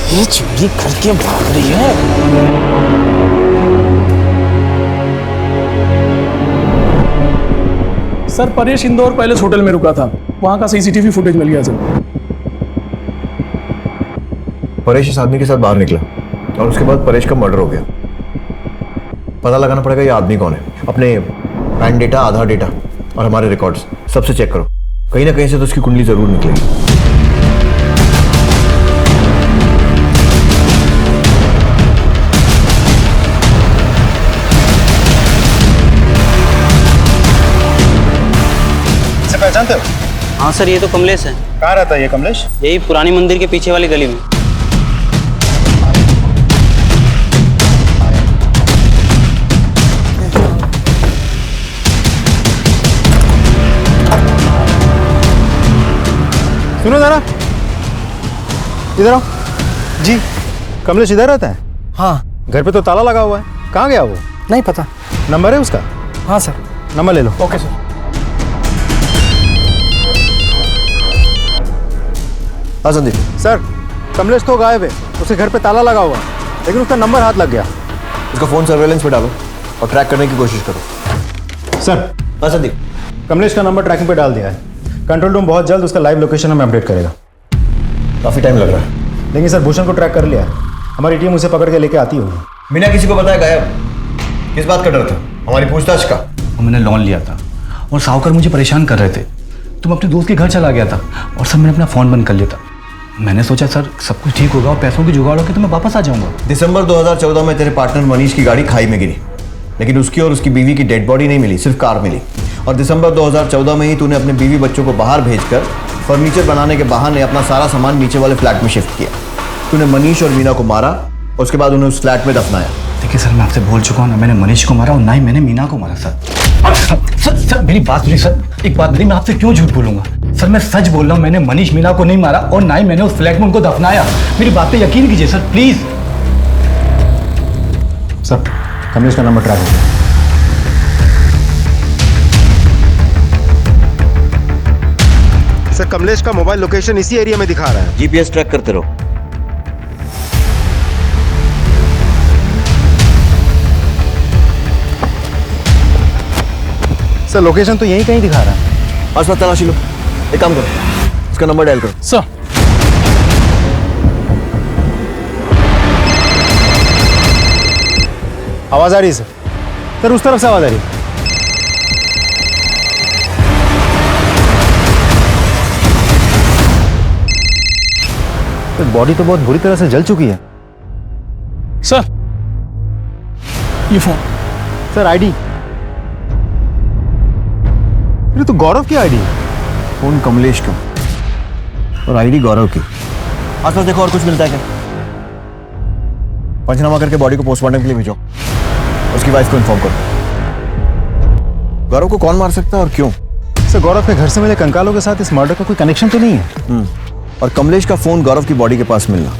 ये चोरी करके भाग रही है। Sir Paresh Indore palace hotel में रुका था, वहां का सीसीटीवी फुटेज मिल गया सर। परेश इस आदमी के साथ बाहर निकला और उसके बाद परेश का मर्डर हो गया। पता लगाना पड़ेगा ये आदमी कौन है। अपने पैन डेटा, आधार डेटा और हमारे रिकॉर्ड्स सबसे चेक करो, कहीं ना कहीं से तो उसकी कुंडली जरूर निकलेगी। इसे पहचानते हो? हाँ सर, ये तो कमलेश है। कहाँ रहता है ये कमलेश? यही पुरानी मंदिर के पीछे वाली गली में। सुनो जरा, इधर आओ। जी, कमलेश इधर रहता है? हाँ। घर पे तो ताला लगा हुआ है, कहाँ गया वो? नहीं पता। नंबर है उसका? हाँ सर। नंबर ले लो। Okay sir. हाँ संदीप। सर कमलेश तो गायब है, उसके घर पे ताला लगा हुआ है, लेकिन उसका नंबर हाथ लग गया। उसका फोन सर्वेलेंस पे डालो और ट्रैक करने की कोशिश करो। सर। हाँ संदीप। कमलेश का नंबर ट्रैकिंग पे डाल दिया है। कंट्रोल रूम बहुत जल्द उसका लाइव लोकेशन हमें अपडेट करेगा। काफी टाइम लग रहा है, लेकिन सर भूषण को ट्रैक कर लिया है, हमारी टीम उसे पकड़ के लेके आती होगी। बिना किसी को बताया गायब, किस बात का डर था? हमारी पूछताछ का। मैंने लोन लिया था और साहूकार मुझे परेशान कर रहे थे, तो मैं अपने दोस्त के घर चला गया था और सर मैंने अपना फ़ोन बंद कर लिया था। मैंने सोचा सर सब कुछ ठीक होगा और पैसों की जुगाड़ होगी तो मैं वापस आ जाऊंगा। दिसंबर 2014 में तेरे पार्टनर मनीष की गाड़ी खाई में गिरी, लेकिन उसकी और उसकी बीवी की डेड बॉडी नहीं मिली, सिर्फ कार मिली। और दिसंबर 2014 में ही तूने अपने बीवी बच्चों को बाहर भेजकर फर्नीचर बनाने के बहाने अपना सारा सामान नीचे वाले फ्लैट में शिफ्ट किया। तूने मनीष और मीना को मारा और उसके बाद उन्हें उस फ्लैट में दफनाया। देखिए सर, मैं आपसे बोल चुका हूँ, ना मैंने मनीष को मारा और ना ही मैंने मीना को मारा सर। सर मेरी बात सुनिए सर, एक बात नहीं, मैं आपसे क्यों झूठ बोलूंगा सर, मैं सच बोल रहा हूँ, मैंने मनीष मीना को नहीं मारा और ना ही मैंने उस फ्लैट में उनको दफनाया। मेरी बात पे यकीन कीजिए सर प्लीज। सर कमलेश का नंबर ट्रैक हो गया। सर कमलेश का मोबाइल लोकेशन इसी एरिया में दिखा रहा है। जीपीएस ट्रैक करते रहो। सर लोकेशन तो यहीं कहीं दिखा रहा है। आसपास तलाशी लो। एक काम करो, इसका नंबर डायल करो। सर आवाज आ रही है सर। सर उस तरफ से आवाज आ रही है। बॉडी तो बहुत बुरी तरह से जल चुकी है। सर ये फोन। सर आईडी, ये तो गौरव की आईडी है। फोन कमलेश का और आईडी गौरव की। आसपास देखो और कुछ मिलता है क्या? पंचनामा करके बॉडी को पोस्टमार्टम के लिए भेजो। उसकी वाइफ को इन्फॉर्म करो। गौरव को कौन मार सकता है और क्यों? सर गौरव के घर से मिले कंकालों के साथ इस मर्डर का कोई कनेक्शन तो नहीं है। और कमलेश का फोन गौरव की बॉडी के पास मिलना,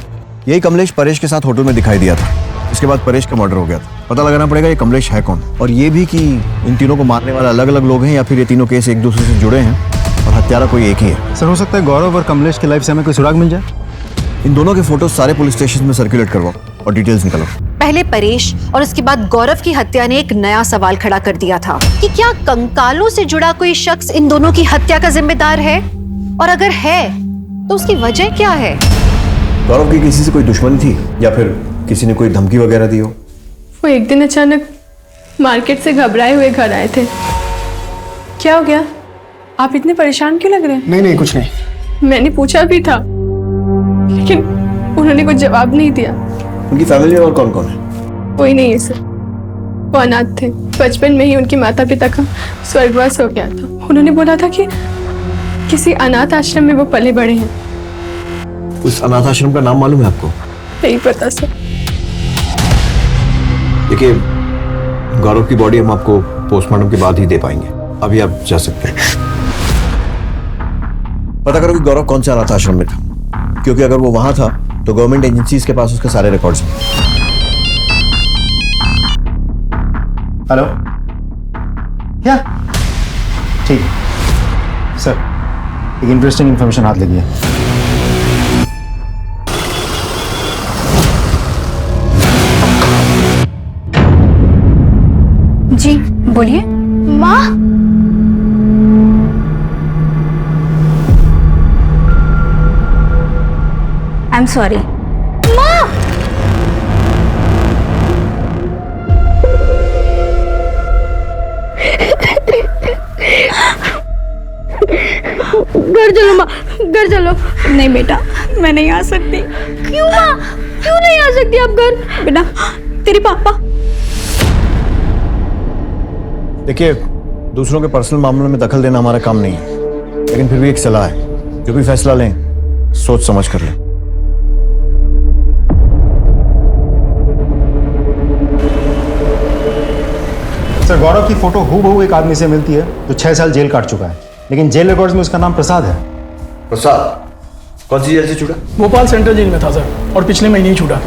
यही कमलेश परेश के साथ होटल में दिखाई दिया था। इसके बाद परेश का मर्डर हो गया था। पता लगाना पड़ेगा ये कमलेश है कौन, और ये भी कि इन तीनों को मारने वाले अलग अलग लोग हैं या फिर ये तीनों केस एक दूसरे से जुड़े हैं और हत्यारा कोई एक ही है। सर हो सकता है गौरव और कमलेश की लाइफ से हमें कोई सुराग मिल जाए। इन दोनों के फोटोज सारे पुलिस स्टेशन में सर्कुलेट करवाओ और डिटेल्स निकालो। पहले परेश और उसके बाद गौरव की हत्या ने एक नया सवाल खड़ा कर दिया था कि क्या कंकालों से जुड़ा कोई शख्स इन दोनों की हत्या का जिम्मेदार है, और अगर है तो उसकी वजह क्या है। गौरव की किसी से कोई दुश्मनी थी या फिर किसी ने कोई धमकी वगैरह दी हो? वो एक दिन अचानक मार्केट से घबराए हुए घर आए थे। क्या हो गया, आप इतने परेशान क्यों लग रहे हैं? नहीं कुछ नहीं। मैंने पूछा भी था लेकिन उन्होंने कुछ जवाब नहीं दिया। उनकी फैमिली में और कौन कौन है? कोई नहीं है सर, वो अनाथ थे। बचपन में ही उनके माता पिता का स्वर्गवास हो गया था। उन्होंने बोला था कि किसी अनाथ आश्रम में वो पले बड़े हैं। उस अनाथ आश्रम का नाम मालूम है आपको? नहीं पता सर। देखिए, गौरव की बॉडी हम आपको पोस्टमार्टम के बाद ही दे पाएंगे, अभी आप जा सकते हैं। पता करो कि गौरव कौन से अनाथ आश्रम में था, क्योंकि अगर वो वहां था तो गवर्नमेंट एजेंसीज के पास उसके सारे रिकॉर्ड्स हैं। हेलो, क्या ठीक सर, एक इंटरेस्टिंग इंफॉर्मेशन हाथ लगी है। जी बोलिए। माँ, आई एम सॉरी। माँ, घर चलो माँ, घर चलो। नहीं बेटा, मैं नहीं आ सकती। क्यों माँ, क्यों नहीं आ सकती आप घर? बेटा, तेरे पापा। देखिए, दूसरों के पर्सनल मामलों में दखल देना हमारा काम नहीं है, लेकिन फिर भी एक सलाह है, जो भी फैसला लें सोच समझ कर लें। सर, गौरव की फोटो हूबहू एक आदमी से मिलती है जो 6 साल जेल काट चुका है, लेकिन जेल रिकॉर्ड्स में उसका नाम प्रसाद है। प्रसाद कौन सी जेल से छूटा? भोपाल सेंट्रल जेल में था सर, और पिछले महीने ही छूटा।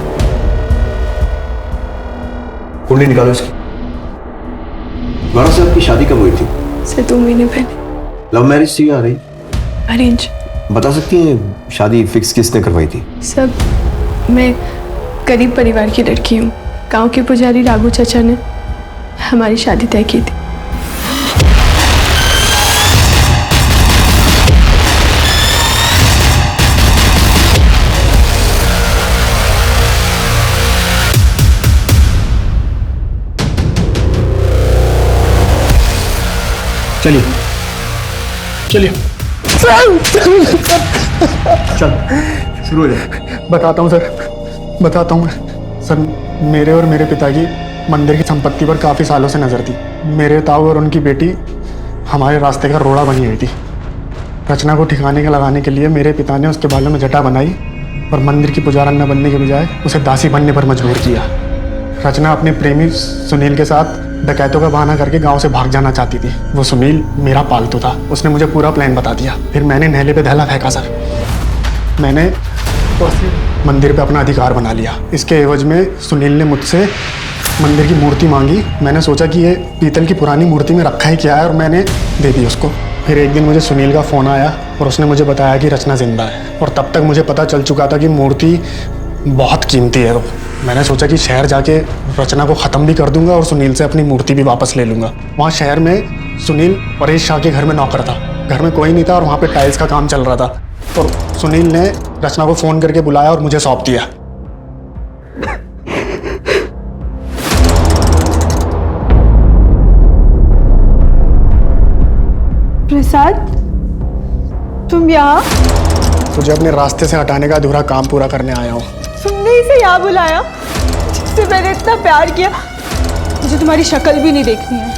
कुंडली निकालो इसकी। गौरव से आपकी शादी कब हुई थी? से 2 महीने पहले। लव मैरिज थी या अरेंज? अरेंज। बता सकती हैं शादी फिक्स किसने करवाई थी? सब, मैं गरीब परिवार की लड़की हूँ। गांव के पुजारी राघु चाचा ने हमारी शादी तय की थी। चलिए चलिए चल शुरू हो जाए। बताता हूँ सर, बताता हूँ सर। मेरे और मेरे पिता की मंदिर की संपत्ति पर काफ़ी सालों से नज़र थी। मेरे ताऊ और उनकी बेटी हमारे रास्ते का रोड़ा बनी हुई थी। रचना को ठिकाने का लगाने के लिए मेरे पिता ने उसके बालों में जटा बनाई और मंदिर की पुजारन बनने के बजाय उसे दासी बनने पर मजबूर किया। रचना अपने प्रेमी सुनील के साथ डकैतों का बहाना करके गांव से भाग जाना चाहती थी। वो सुनील मेरा पालतू था, उसने मुझे पूरा प्लान बता दिया। फिर मैंने नहले पे धैला फेंका सर। मैंने तो मंदिर पे अपना अधिकार बना लिया। इसके एवज में सुनील ने मुझसे मंदिर की मूर्ति मांगी। मैंने सोचा कि ये पीतल की पुरानी मूर्ति में रखा ही क्या है, और मैंने दे दी उसको। फिर एक दिन मुझे सुनील का फ़ोन आया और उसने मुझे बताया कि रचना जिंदा है, और तब तक मुझे पता चल चुका था कि मूर्ति बहुत कीमती है। तो मैंने सोचा कि शहर जाके रचना को ख़त्म भी कर दूंगा और सुनील से अपनी मूर्ति भी वापस ले लूँगा। वहाँ शहर में सुनील परेश शाह के घर में नौकर था। घर में कोई नहीं था और वहाँ पे टाइल्स का काम चल रहा था। और सुनील ने रचना को फ़ोन करके बुलाया और मुझे सौंप दिया। प्रसाद, तुम यहाँ? तुझे अपने रास्ते से हटाने का अधूरा काम पूरा करने आया हूँ। तुमने इसे यहाँ बुलाया जिससे मैंने इतना प्यार किया? मुझे तुम्हारी शक्ल भी नहीं देखनी है।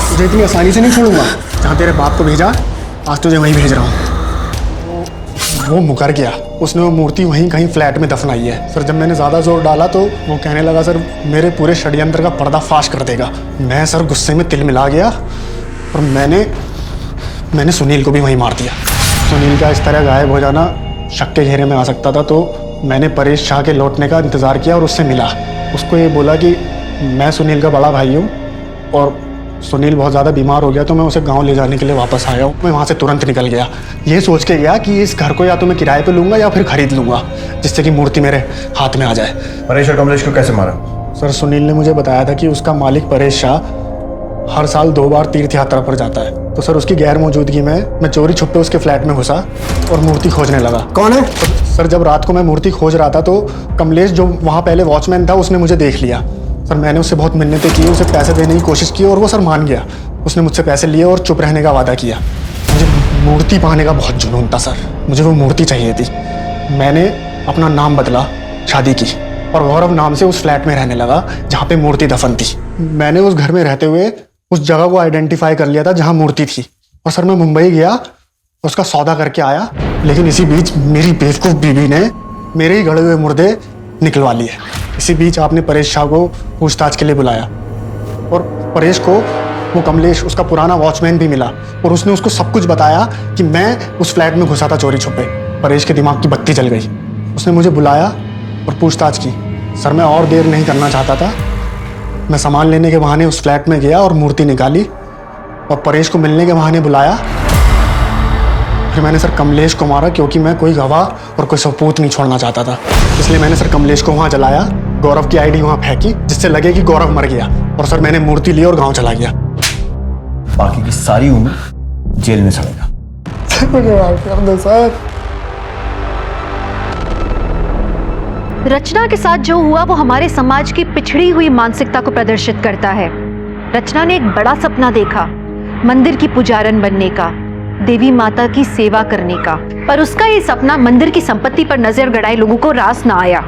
तुझे इतनी आसानी से नहीं छोड़ूंगा। जहाँ तेरे बाप को भेजा, आज तुझे वहीं भेज रहा हूँ। वो मुकर गया। उसने वो मूर्ति वहीं कहीं फ्लैट में दफनाई है। सर, जब मैंने ज़्यादा जोर डाला तो वो कहने लगा सर मेरे पूरे षड्यंत्र का पर्दाफाश कर देगा। मैं सर गुस्से में तिल मिला गया और मैंने सुनील को भी वहीं मार दिया। सुनील का इस तरह गायब हो जाना शक के घेरे में आ सकता था, तो मैंने परेश शाह के लौटने का इंतज़ार किया और उससे मिला। उसको ये बोला कि मैं सुनील का बड़ा भाई हूँ और सुनील बहुत ज़्यादा बीमार हो गया तो मैं उसे गांव ले जाने के लिए वापस आया हूँ। मैं वहाँ से तुरंत निकल गया, ये सोच के गया कि इस घर को या तो मैं किराए पे लूंगा या फिर खरीद लूंगा, जिससे कि मूर्ति मेरे हाथ में आ जाए। परेश और कमलेश को कैसे मारा? सर सुनील ने मुझे बताया था कि उसका मालिक परेश शाह हर साल 2 बार तीर्थ यात्रा पर जाता है, तो सर उसकी गैर मौजूदगी में मैं चोरी छुपे उसके फ्लैट में घुसा और मूर्ति खोजने लगा। कौन है? सर जब रात को मैं मूर्ति खोज रहा था तो कमलेश जो वहाँ पहले वॉचमैन था उसने मुझे देख लिया। सर मैंने उससे बहुत मिन्नतें की, उसे पैसे देने की कोशिश की और वो सर मान गया। उसने मुझसे पैसे लिए और चुप रहने का वादा किया। मुझे मूर्ति पाने का बहुत जुनून था सर, मुझे वो मूर्ति चाहिए थी। मैंने अपना नाम बदला, शादी की और गौरव नाम से उस फ्लैट में रहने लगा जहाँ पे मूर्ति दफन थी। मैंने उस घर में रहते हुए उस जगह को आइडेंटिफाई कर लिया था जहाँ मूर्ति थी और सर मैं मुंबई गया, उसका सौदा करके आया, लेकिन इसी बीच मेरी बेवकूफ़ बीवी ने मेरे ही गड़े हुए मुर्दे निकलवा लिए। इसी बीच आपने परेश शाह को पूछताछ के लिए बुलाया और परेश को वो कमलेश उसका पुराना वॉचमैन भी मिला और उसने उसको सब कुछ बताया कि मैं उस फ्लैट में घुसा था चोरी छुपे। परेश के दिमाग की बत्ती जल गई, उसने मुझे बुलाया और पूछताछ की। सर मैं और देर नहीं करना चाहता था, मैं सामान लेने के बहाने उस फ्लैट में गया और मूर्ति निकाली और परेश को मिलने के बहाने बुलाया। फिर मैंने सर कमलेश को मारा क्योंकि मैं कोई गवाह और कोई सबूत नहीं छोड़ना चाहता था, इसलिए मैंने सर कमलेश को वहाँ जलाया, गौरव की आईडी वहाँ फेंकी जिससे लगे कि गौरव मर गया और सर मैंने मूर्ति ली और गाँव चला गया। बाकी की सारी उम्र जेल में सड़ेगा। मुझे माफ कर दो सर। रचना के साथ जो हुआ वो हमारे समाज की पिछड़ी हुई मानसिकता को प्रदर्शित करता है। रचना ने एक बड़ा सपना देखा, मंदिर की पुजारन बनने का, देवी माता की सेवा करने का, पर उसका ये सपना मंदिर की संपत्ति पर नजर गड़ाए लोगों को रास ना आया।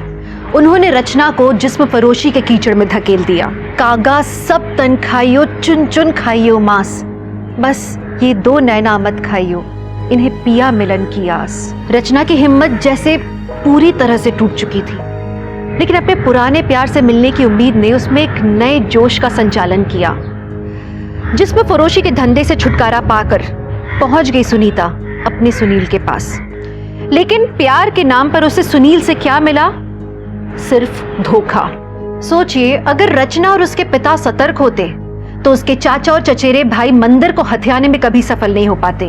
उन्होंने रचना को जिस्म फरोशी के कीचड़ में धकेल दिया। कागा सब तन खाइयो, चुन चुन खाइयो मांस, बस ये 2 नैना मत खाइयो, इन्हें पिया मिलन की आस। रचना की हिम्मत जैसे पूरी तरह से टूट चुकी थी, लेकिन अपने पुराने प्यार से मिलने की उम्मीद ने उसमें एक नए जोश का संचालन किया। जिस्म फरोशी के धंधे से छुटकारा पाकर पहुंच गई सुनीता अपने सुनील के पास, लेकिन प्यार के नाम पर उसे सुनील से क्या मिला? सिर्फ धोखा। सोचिए, अगर रचना और उसके पिता सतर्क होते तो उसके चाचा और चचेरे भाई मंदिर को हथियाने में कभी सफल नहीं हो पाते।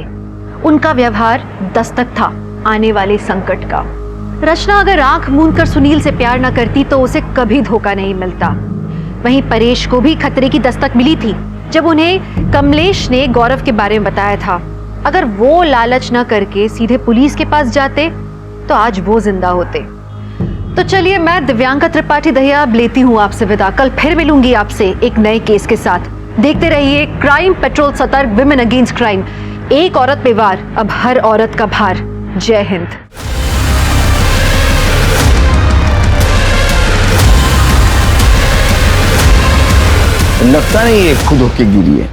उनका व्यवहार दस्तक था आने वाले संकट का। रचना अगर आंख मूंद कर सुनील से प्यार न करती तो उसे कभी धोखा नहीं मिलता। वहीं परेश को भी खतरे की दस्तक मिली थी जब उन्हें कमलेश ने गौरव के बारे में बताया था। अगर वो लालच न करके सीधे पुलिस के पास जाते तो आज वो जिंदा होते। तो चलिए, मैं दिव्यांका त्रिपाठी दहिया अब लेती हूँ आपसे विदा। कल फिर मिलूंगी आपसे एक नए केस के साथ। देखते रहिए क्राइम पेट्रोल सतर्क, विमेन अगेंस्ट क्राइम। एक औरत पे वार, अब हर औरत का भार। जय हिंद। लगता नहीं ये खुद होके गिरी है।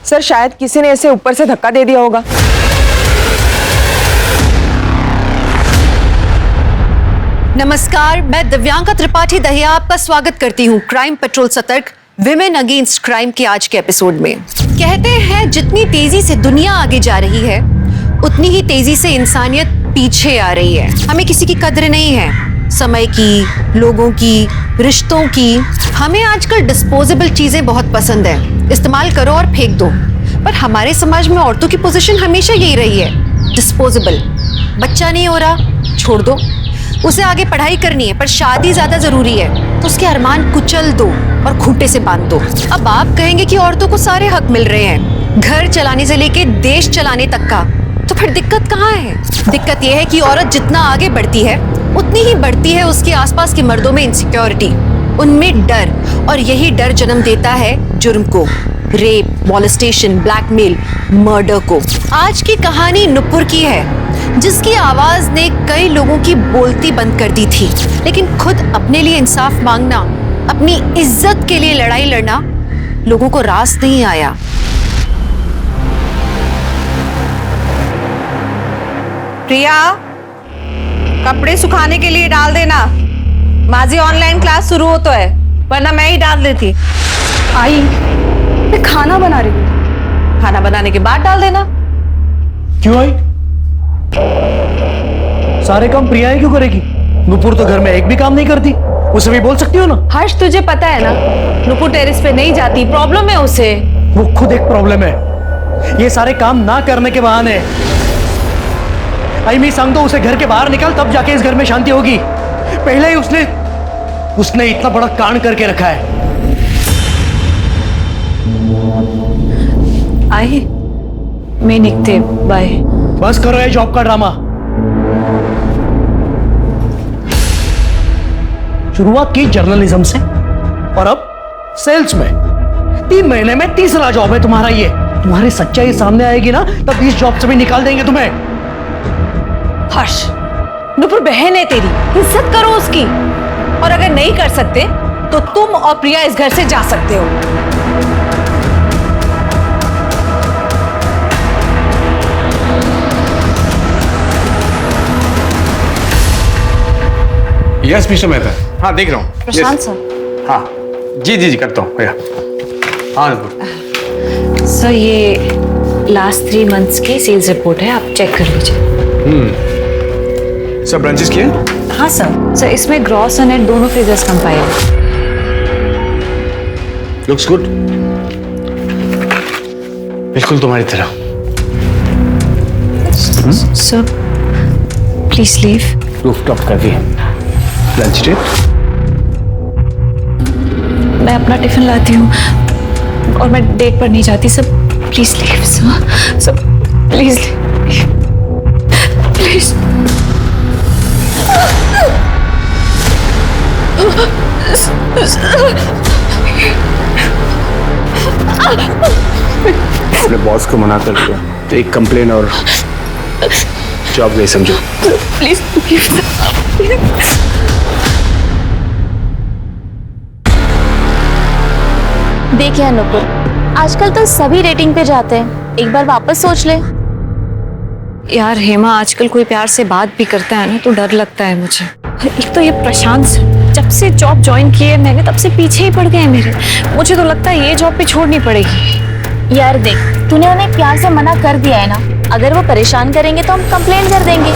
सर शायद किसी ने ऐसे ऊपर से धक्का दे दिया होगा। नमस्कार, मैं दिव्यांका त्रिपाठी दहिया आपका स्वागत करती हूँ क्राइम पेट्रोल सतर्क, विमेन अगेंस्ट क्राइम के आज के एपिसोड में। कहते हैं जितनी तेजी से दुनिया आगे जा रही है उतनी ही तेजी से इंसानियत पीछे आ रही है। हमें किसी की कद्र नहीं है, समय की, लोगों की, रिश्तों की। हमें आजकल डिस्पोजेबल चीजें बहुत पसंद है, इस्तेमाल करो और फेंक दो। पर हमारे समाज में औरतों की पोजीशन हमेशा यही रही है, डिस्पोजेबल। बच्चा नहीं हो रहा, छोड़ दो, उसे आगे पढ़ाई करनी है, पर शादी ज्यादा जरूरी है तो उसके अरमान कुचल दो और खूंटे से बांध दो। अब आप कहेंगे कि औरतों को सारे हक मिल रहे हैं, घर चलाने से लेके देश चलाने तक का, तो फिर दिक्कत कहाँ है? दिक्कत यह है कि औरत जितना आगे बढ़ती है उतनी ही बढ़ती है उसके आसपास के मर्दों में इनसिक्योरिटी, उनमें डर, और यही डर जन्म देता है जुर्म को, रेप, मॉलेस्टेशन, ब्लैकमेल, मर्डर को। आज की कहानी नुपुर की है, जिसकी आवाज ने कई लोगों की बोलती बंद कर दी थी, लेकिन खुद अपने लिए इंसाफ मांगना, अपनी इज्जत के लिए लड़ाई लड़ना लोगों को रास नहीं आया। प्रिया, कपड़े सुखाने के लिए डाल देना, माजी ऑनलाइन क्लास शुरू हो तो है, वरना मैं ही डाल देती। आई, मैं खाना बना रही हूँ। खाना बनाने के बाद डाल देना। क्यों आई? सारे काम प्रिया ही क्यों करेगी? नुपुर तो घर में एक भी काम नहीं करती, उसे भी बोल सकती हो ना। हर्ष, तुझे पता है ना, नुपुर टेरेस पे नहीं जाती, प्रॉब्लम है उसे। वो खुद एक प्रॉब्लम है। ये सारे काम ना करने के बहाने। आई मी संग तो उसे घर के बाहर निकाल, तब जाके इस घर में शांति होगी। पहले ही उसने इतना बड़ा कांड करके रखा है। आई मैं निकते, बाय। बस करो ये जॉब का ड्रामा। शुरुआत की जर्नलिज्म से और अब सेल्स में। 3 महीने में तीसरा जॉब है तुम्हारा ये। तुम्हारी सच्चाई सामने आएगी ना, तब इस जॉब से भी निकाल देंगे तुम्हें। हर्ष, नुपुर बहन है तेरी, इज्जत करो उसकी। और अगर नहीं कर सकते तो तुम और प्रिया इस घर से जा सकते हो। Yes mister Mehta. हाँ देख रहा हूँ। प्रशांत सर। हाँ जी करता हूँ भैया। हाँ नुपुर। सर ये लास्ट 3 मंथ्स की सेल्स रिपोर्ट है, आप चेक कर लीजिए। सब ब्रांचेस किए? हाँ सर इसमें ग्रॉस और नेट दोनों फिगर्स कंपाइल है। लुक्स गुड, बिल्कुल तुम्हारी तरह। Sir please leave. रूफटॉप कर दी लंच डेट। मैं अपना टिफिन लाती हूँ और मैं डेट पर नहीं जाती। Sir please leave. Sir please please. अपने बॉस को मना कर दिया तो एक कंप्लेन और जॉब नहीं समझो। प्लीज देखिए अनुपुर, आजकल तो सभी रेटिंग पे जाते हैं, एक बार वापस सोच ले। यार हेमा, आजकल कोई प्यार से बात भी करता है ना तो डर लगता है मुझे। एक तो ये प्रशांत जब से जॉब ज्वाइन की है मैंने, तब से पीछे ही पड़ गए हैं मेरे। मुझे तो लगता है ये जॉब भी छोड़नी पड़ेगी। यार देख, तूने उन्हें प्यार से मना कर दिया है ना, अगर वो परेशान करेंगे तो हम कंप्लेंट कर देंगे।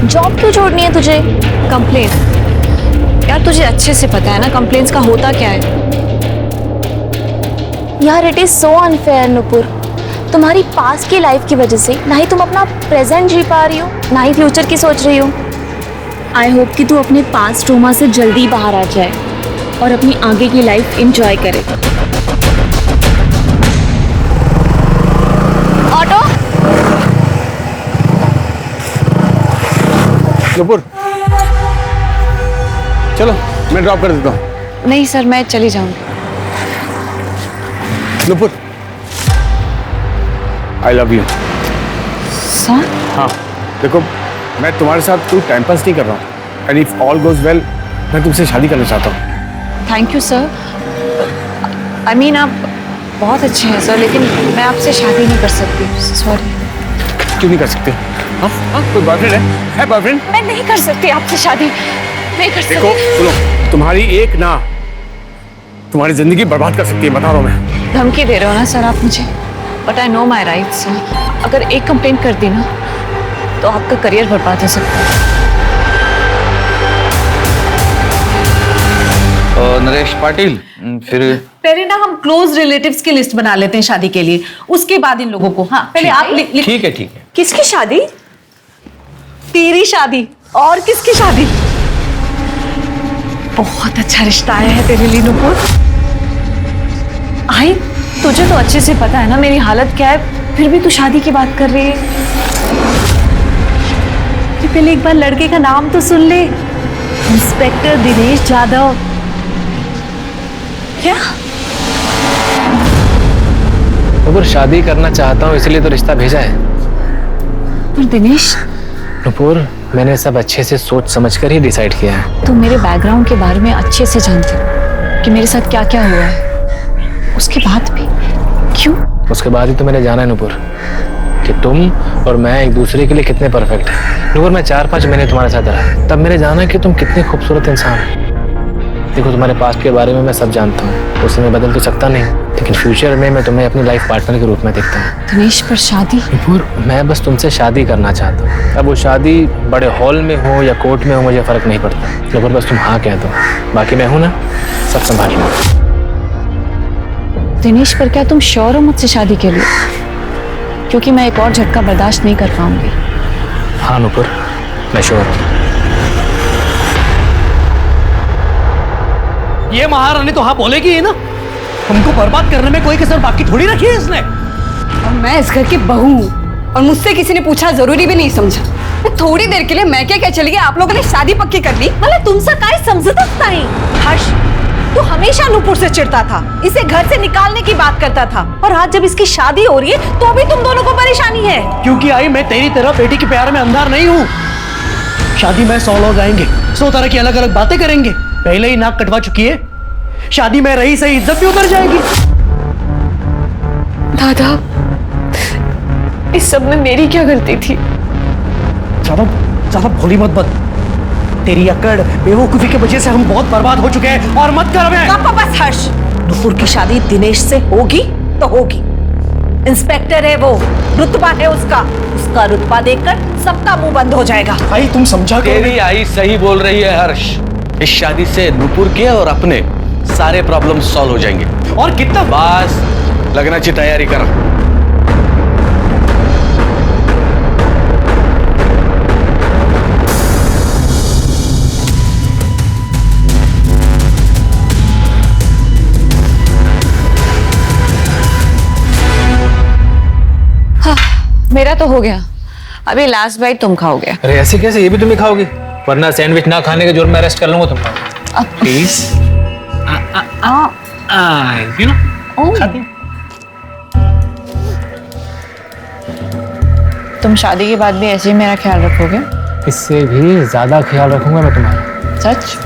जॉब क्यों छोड़नी है तुझे? कंप्लेंट? यार तुझे अच्छे से पता है ना कंप्लेंट्स का होता क्या है। यार it is so unfair Nupur. तुम्हारी पास्ट की लाइफ की वजह से ना ही तुम अपना प्रेजेंट जी पा रही हो, ना ही फ्यूचर की सोच रही हो। आई होप कि तू अपने पास्ट ट्रॉमा से जल्दी बाहर आ जाए और अपनी आगे की लाइफ एंजॉय करे। ऑटो। नुपुर चलो मैं ड्रॉप कर देता हूँ। नहीं सर मैं चली जाऊंगी। Nupur I love you. Sir? हाँ देखो, मैं तुम्हारे साथ कोई टाइम पास नहीं कर रहा हूँ। And if all goes well, मैं तुमसे शादी करना चाहता हूँ। Thank you sir. I mean आप बहुत अच्छे हैं सर, लेकिन मैं आपसे शादी नहीं कर सकती। सॉरी। क्यों नहीं कर सकते? हाँ कोई बॉयफ्रेंड है बॉयफ्रेंड? मैं नहीं कर सकती आपसे शादी, नहीं कर सकती। देखो सुनो, तुम्हारी एक ना तुम्हारी जिंदगी बर्बाद कर सकती है, बता रहा हूँ मैं। धमकी दे रहे हो ना सर आप मुझे? But I know my rights sir. अगर एक कंप्लेंट कर दी ना तो आपका करियर बर्बाद हो सकता है। नरेश पाटिल, फिर पहले ना हम क्लोज रिलेटिव्स की लिस्ट बना लेते हैं शादी के लिए, उसके बाद इन लोगों को। हाँ पहले आप ठीक है। किसकी शादी? तेरी शादी। और किसकी शादी? बहुत अच्छा रिश्ता आया है तेरे लिए नुपुर। आई तुझे तो अच्छे से पता है ना मेरी हालत क्या है, फिर भी तू शादी की बात कर रही है। पहले एक बार लड़के का नाम तो सुन ले, इंस्पेक्टर दिनेश जाधव। क्या? नुपुर शादी करना चाहता हूँ इसलिए तो रिश्ता भेजा है। पर दिनेश, नुपुर मैंने सब अच्छे से सोच समझ कर ही डिसाइड किया है। तुम मेरे बैकग्राउंड के बारे में अच्छे से जानते हो कि मेरे साथ क्या क्या हुआ है, उसके बाद भी क्यों? उसके बाद ही तो मैंने जाना है नुपुर कि तुम और मैं एक दूसरे के लिए कितने परफेक्ट हैं। नुपुर मैं 4-5 महीने तुम्हारे साथ रहा, तब मैंने जाना कि तुम कितने खूबसूरत इंसान हो। देखो तुम्हारे पास्ट के बारे में मैं सब जानता हूँ, उसे मैं बदल तो सकता नहीं, लेकिन फ्यूचर में मैं तुम्हें अपनी लाइफ पार्टनर के रूप में देखता हूँ। दिनेश पर शादी? नुपुर मैं बस तुमसे शादी करना चाहता हूँ। अब वो शादी बड़े हॉल में हो या कोर्ट में हो मुझे फर्क नहीं पड़ता। नुपुर बस तुम हाँ कह दो, बाकी मैं हूँ ना, सब संभाल लूँगा। दिनेश, पर क्या तुम श्योर हो मुझसे शादी के लिए? क्योंकि मैं एक और झटका बर्दाश्त नहीं कर पाऊंगी। हाँ नुपुर, मैं श्योर हूँ। ये महारानी तो हाँ बोलेगी ही ना। हमको बर्बाद करने में कोई कसर बाकी थोड़ी रखी है इसने। और मैं इस घर की बहू हूँ और मुझसे किसी ने पूछा जरूरी भी नहीं समझा। थोड़ी देर के लिए मैं क्या चली गई, आप लोगों ने शादी पक्की कर ली। मतलब तुमसे काय समझतच नाही। हर्ष, तू हमेशा नूपुर से चिढ़ता था, इसे घर से निकालने की बात करता था, और आज जब इसकी शादी हो रही है तो भी तुम दोनों को परेशानी है। क्योंकि आई मैं तेरी तरह बेटी के प्यार में अंधार नहीं हूँ। शादी में 100 लोग आएंगे, 100 तरह की अलग अलग बातें करेंगे। पहले ही नाक कटवा चुकी है, शादी में रही सही इज्जत भी उतर जाएगी। दादा, इस सब में मेरी क्या गलती थी? ज्यादा भोली मत बन। तेरी अकड़ बेवकूफी की वजह से हम बहुत बर्बाद हो चुके हैं, और मत कर हमें। पापा बस हर्ष, नुपुर की शादी दिनेश से होगी तो होगी। इंस्पेक्टर है वो, रुतबा है उसका रुतबा देखकर सबका मुंह बंद हो जाएगा। आई तुम समझा करो। तेरी आई सही बोल रही है हर्ष। इस शादी से नुपुर के और अपने सारे प्रॉब्लम सॉल्व हो जाएंगे। और कितना बस लगना चाहिए, तैयारी कर। मेरा तो हो गया, अभी लास्ट बाइट तुम खाओगे। अरे ऐसे कैसे, ये भी तुम ही खाओगी? वरना सैंडविच ना खाने के जुर्म में अरेस्ट कर लूंगा तुमको। प्लीज यू नो, खाती। तुम शादी के बाद भी ऐसे ही मेरा ख्याल रखोगे? इससे भी ज्यादा ख्याल रखूंगा मैं तुम्हारा। सच?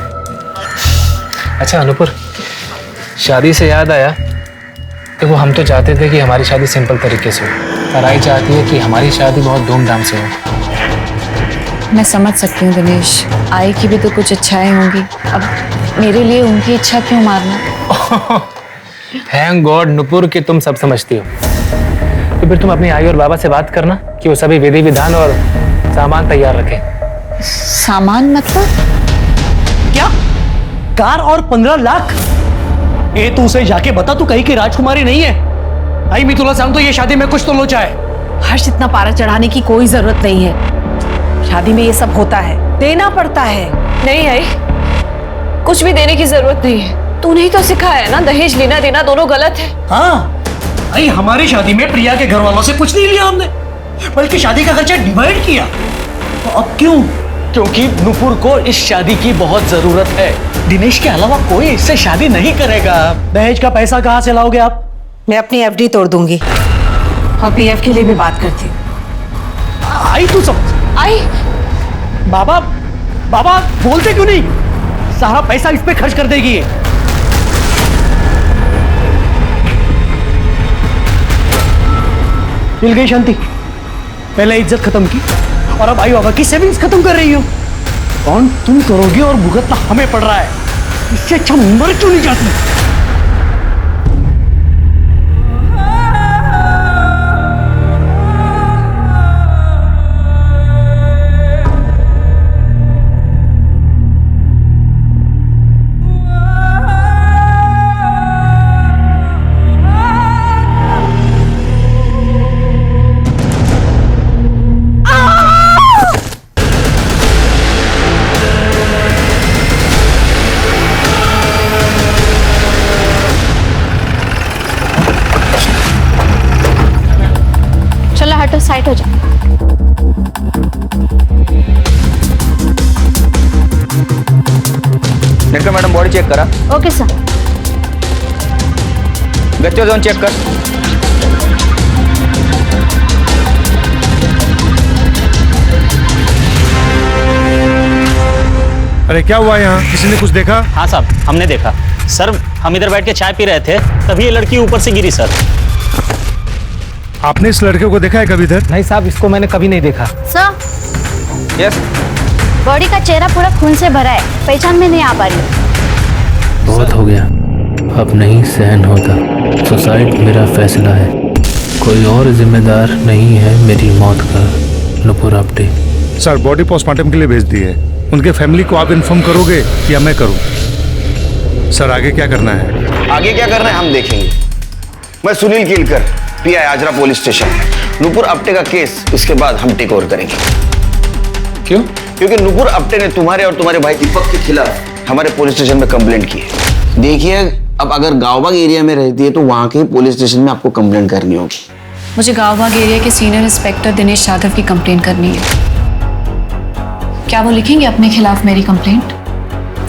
अच्छा अनुपुर, शादी से याद आया, देखो हम तो चाहते थे कि हमारी शादी सिंपल तरीके से हो, पर आई चाहती है कि हमारी शादी बहुत धूमधाम से हो। मैं समझ सकती हूँ दिनेश, आई की भी तो कुछ इच्छाएं होंगी। अब मेरे लिए उनकी इच्छा क्यों मारना? थैंक गॉड नुपुर कि तुम सब समझती हो। तो फिर तुम अपनी आई और बाबा से बात करना कि वो सभी विधि विधान और सामान तैयार रखें। सामान मतलब? क्या? कार और 15 लाख? ये तू उसे जाके बता, तू कहीं की राजकुमारी नहीं है। आई मैं तुला सांगतो, ये शादी में कुछ तो लोचा है। हर्ष, इतना पारा चढ़ाने की कोई जरूरत नहीं है। शादी में ये सब होता है, देना पड़ता है। नहीं आई, कुछ भी देने की जरूरत नहीं है। तूने ही तो सिखाया है ना, दहेज लेना देना दोनों गलत है। हाँ, आई हमारी शादी में प्रिया के घर वालों से कुछ नहीं लिया हमने, बल्कि शादी का खर्चा डिवाइड किया। तो अब क्यों? क्योंकि नुपुर को इस शादी की बहुत जरूरत है। दिनेश के अलावा कोई इससे शादी नहीं करेगा। दहेज का पैसा कहाँ से लाओगे आप? मैं अपनी एफडी तोड़ दूंगी और पीएफ के लिए भी बात करती हूँ। आई तू समझ। आई बाबा बोलते क्यों नहीं? सारा पैसा इस पे खर्च कर देगी ये। मिल गई शांति। पहले इज्जत खत्म की और अब आई बाबा की सेविंग्स खत्म कर रही हो। कौन तुम करोगे और भुगतना हमें पड़ रहा है। इससे अच्छा मर क्यों नहीं जाती? साइड हो जा। डॉक्टर मैडम बॉडी चेक करा। Okay sir. गच्चो जोन चेक कर। अरे क्या हुआ यहाँ? किसी ने कुछ देखा? हाँ साहब, हमने देखा। सर हम इधर बैठ के चाय पी रहे थे, तभी ये लड़की ऊपर से गिरी सर। आपने इस लड़के को देखा है कभी इधर? नहीं साहब, इसको मैंने कभी नहीं देखा। Sir yes. बॉडी का चेहरा पूरा खून से भरा है, पहचान में नहीं आ पा रही। बहुत हो गया, अब नहीं सहन होता। सुसाइड मेरा फैसला है, कोई और जिम्मेदार नहीं है मेरी मौत का। Nupur Apte. Sir body postmortem के लिए भेज दी है। उनके फैमिली को आप इन्फॉर्म करोगे या मैं करूं? सर आगे क्या करना है? आगे क्या करना है हम देखेंगे। मैं Sunil Kelkar, PI Ajra police station. Nupur Apte का केस इसके बाद हम टेक ओवर करेंगे। क्यों? क्योंकि नुपुर अपटे ने तुम्हारे और तुम्हारे भाई दीपक के खिलाफ हमारे पुलिस स्टेशन में कंप्लेंट की है। देखिए, अब अगर गांवबाग एरिया में रहती है तो वहां के पुलिस स्टेशन में आपको कंप्लेंट करनी होगी। मुझे गांवबाग एरिया के सीनियर इंस्पेक्टर दिनेश यादव की कंप्लेंट करनी है। क्या वो लिखेंगे अपने खिलाफ मेरी कंप्लेंट?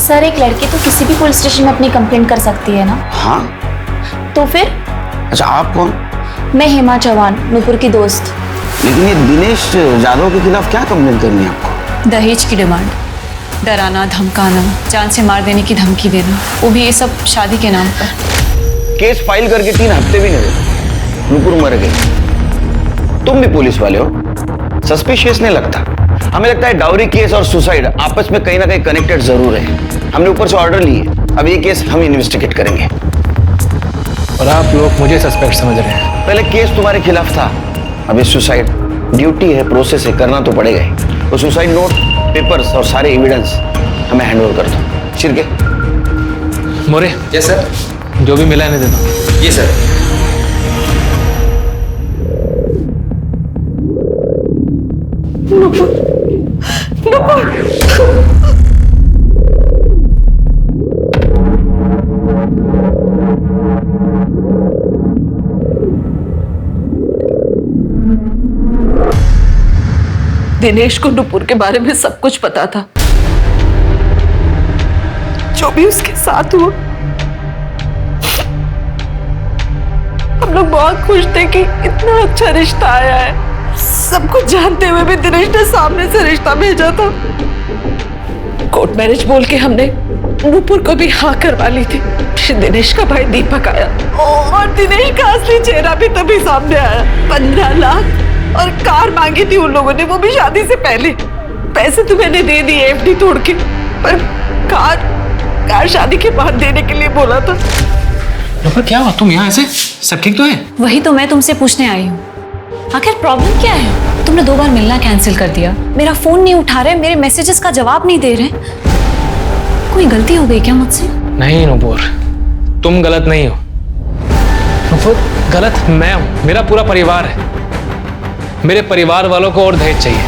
सर, एक लड़की तो किसी भी पुलिस स्टेशन में अपनी कंप्लेंट कर सकती है ना? हाँ। तो फिर? अच्छा, आप कौन? मैं हेमा चौहान, नुपुर की दोस्त। लेकिन ये दिनेश यादव के खिलाफ क्या कंप्लेंट करनी है आपको? दहेज की डिमांड, डराना, धमकाना, जान से मार देने की धमकी देना, वो भी ये सब शादी के नाम पर। केस फाइल करके 3 हफ्ते भी नहीं हुए, नुपुर मर गई। तुम भी पुलिस वाले हो, सस्पिशियस नहीं लगता? हमें लगता है डाउरी केस और सुसाइड आपस में कहीं ना कहीं कनेक्टेड जरूर है। हमने ऊपर से ऑर्डर लिए, अब ये केस हम इन्वेस्टिगेट करेंगे। और आप लोग मुझे सस्पेक्ट समझ रहे हैं? पहले केस तुम्हारे खिलाफ था, अब ये सुसाइड ड्यूटी है, प्रोसेस है, करना तो पड़ेगा ही। तो सुसाइड नोट, पेपर्स और सारे एविडेंस हमें हैंडओवर कर दो। शिरके। मोरे। Yes sir. जो भी मिला है दे दो। ये सर। दिनेश को नुपुर के बारे में सब कुछ पता था, जो भी उसके साथ हुआ। हम लोग बहुत खुश थे कि इतना अच्छा रिश्ता आया है। सब कुछ जानते हुए भी दिनेश ने सामने से रिश्ता भेजा था। कोर्ट मैरिज बोल के हमने नुपुर को भी हाँ करवा ली थी। दिनेश का भाई दीपक आया और दिनेश का असली चेहरा भी तभी सामने आया। 15 लाख और कार मांगी थी उन लोगों ने, वो भी शादी से पहले। पैसे तो मैंने दे दिए एफडी तोड़ के, पर कार शादी के बाद देने के लिए बोला था। नुपुर, क्या हुआ? तुम यहाँ ऐसे? सब ठीक तो है? वही तो मैं तुमसे पूछने आई हूँ, आखिर प्रॉब्लम क्या है? तुमने 2 बार मिलना कैंसिल कर दिया, मेरा फोन नहीं उठा रहे, मेरे मैसेजेस का जवाब नहीं दे रहे। कोई गलती हो गई क्या मुझसे? नहीं नुपुर, तुम गलत नहीं हो। नुपुर, गलत मैं हूँ, मेरा पूरा परिवार है। मेरे परिवार वालों को और दहेज चाहिए।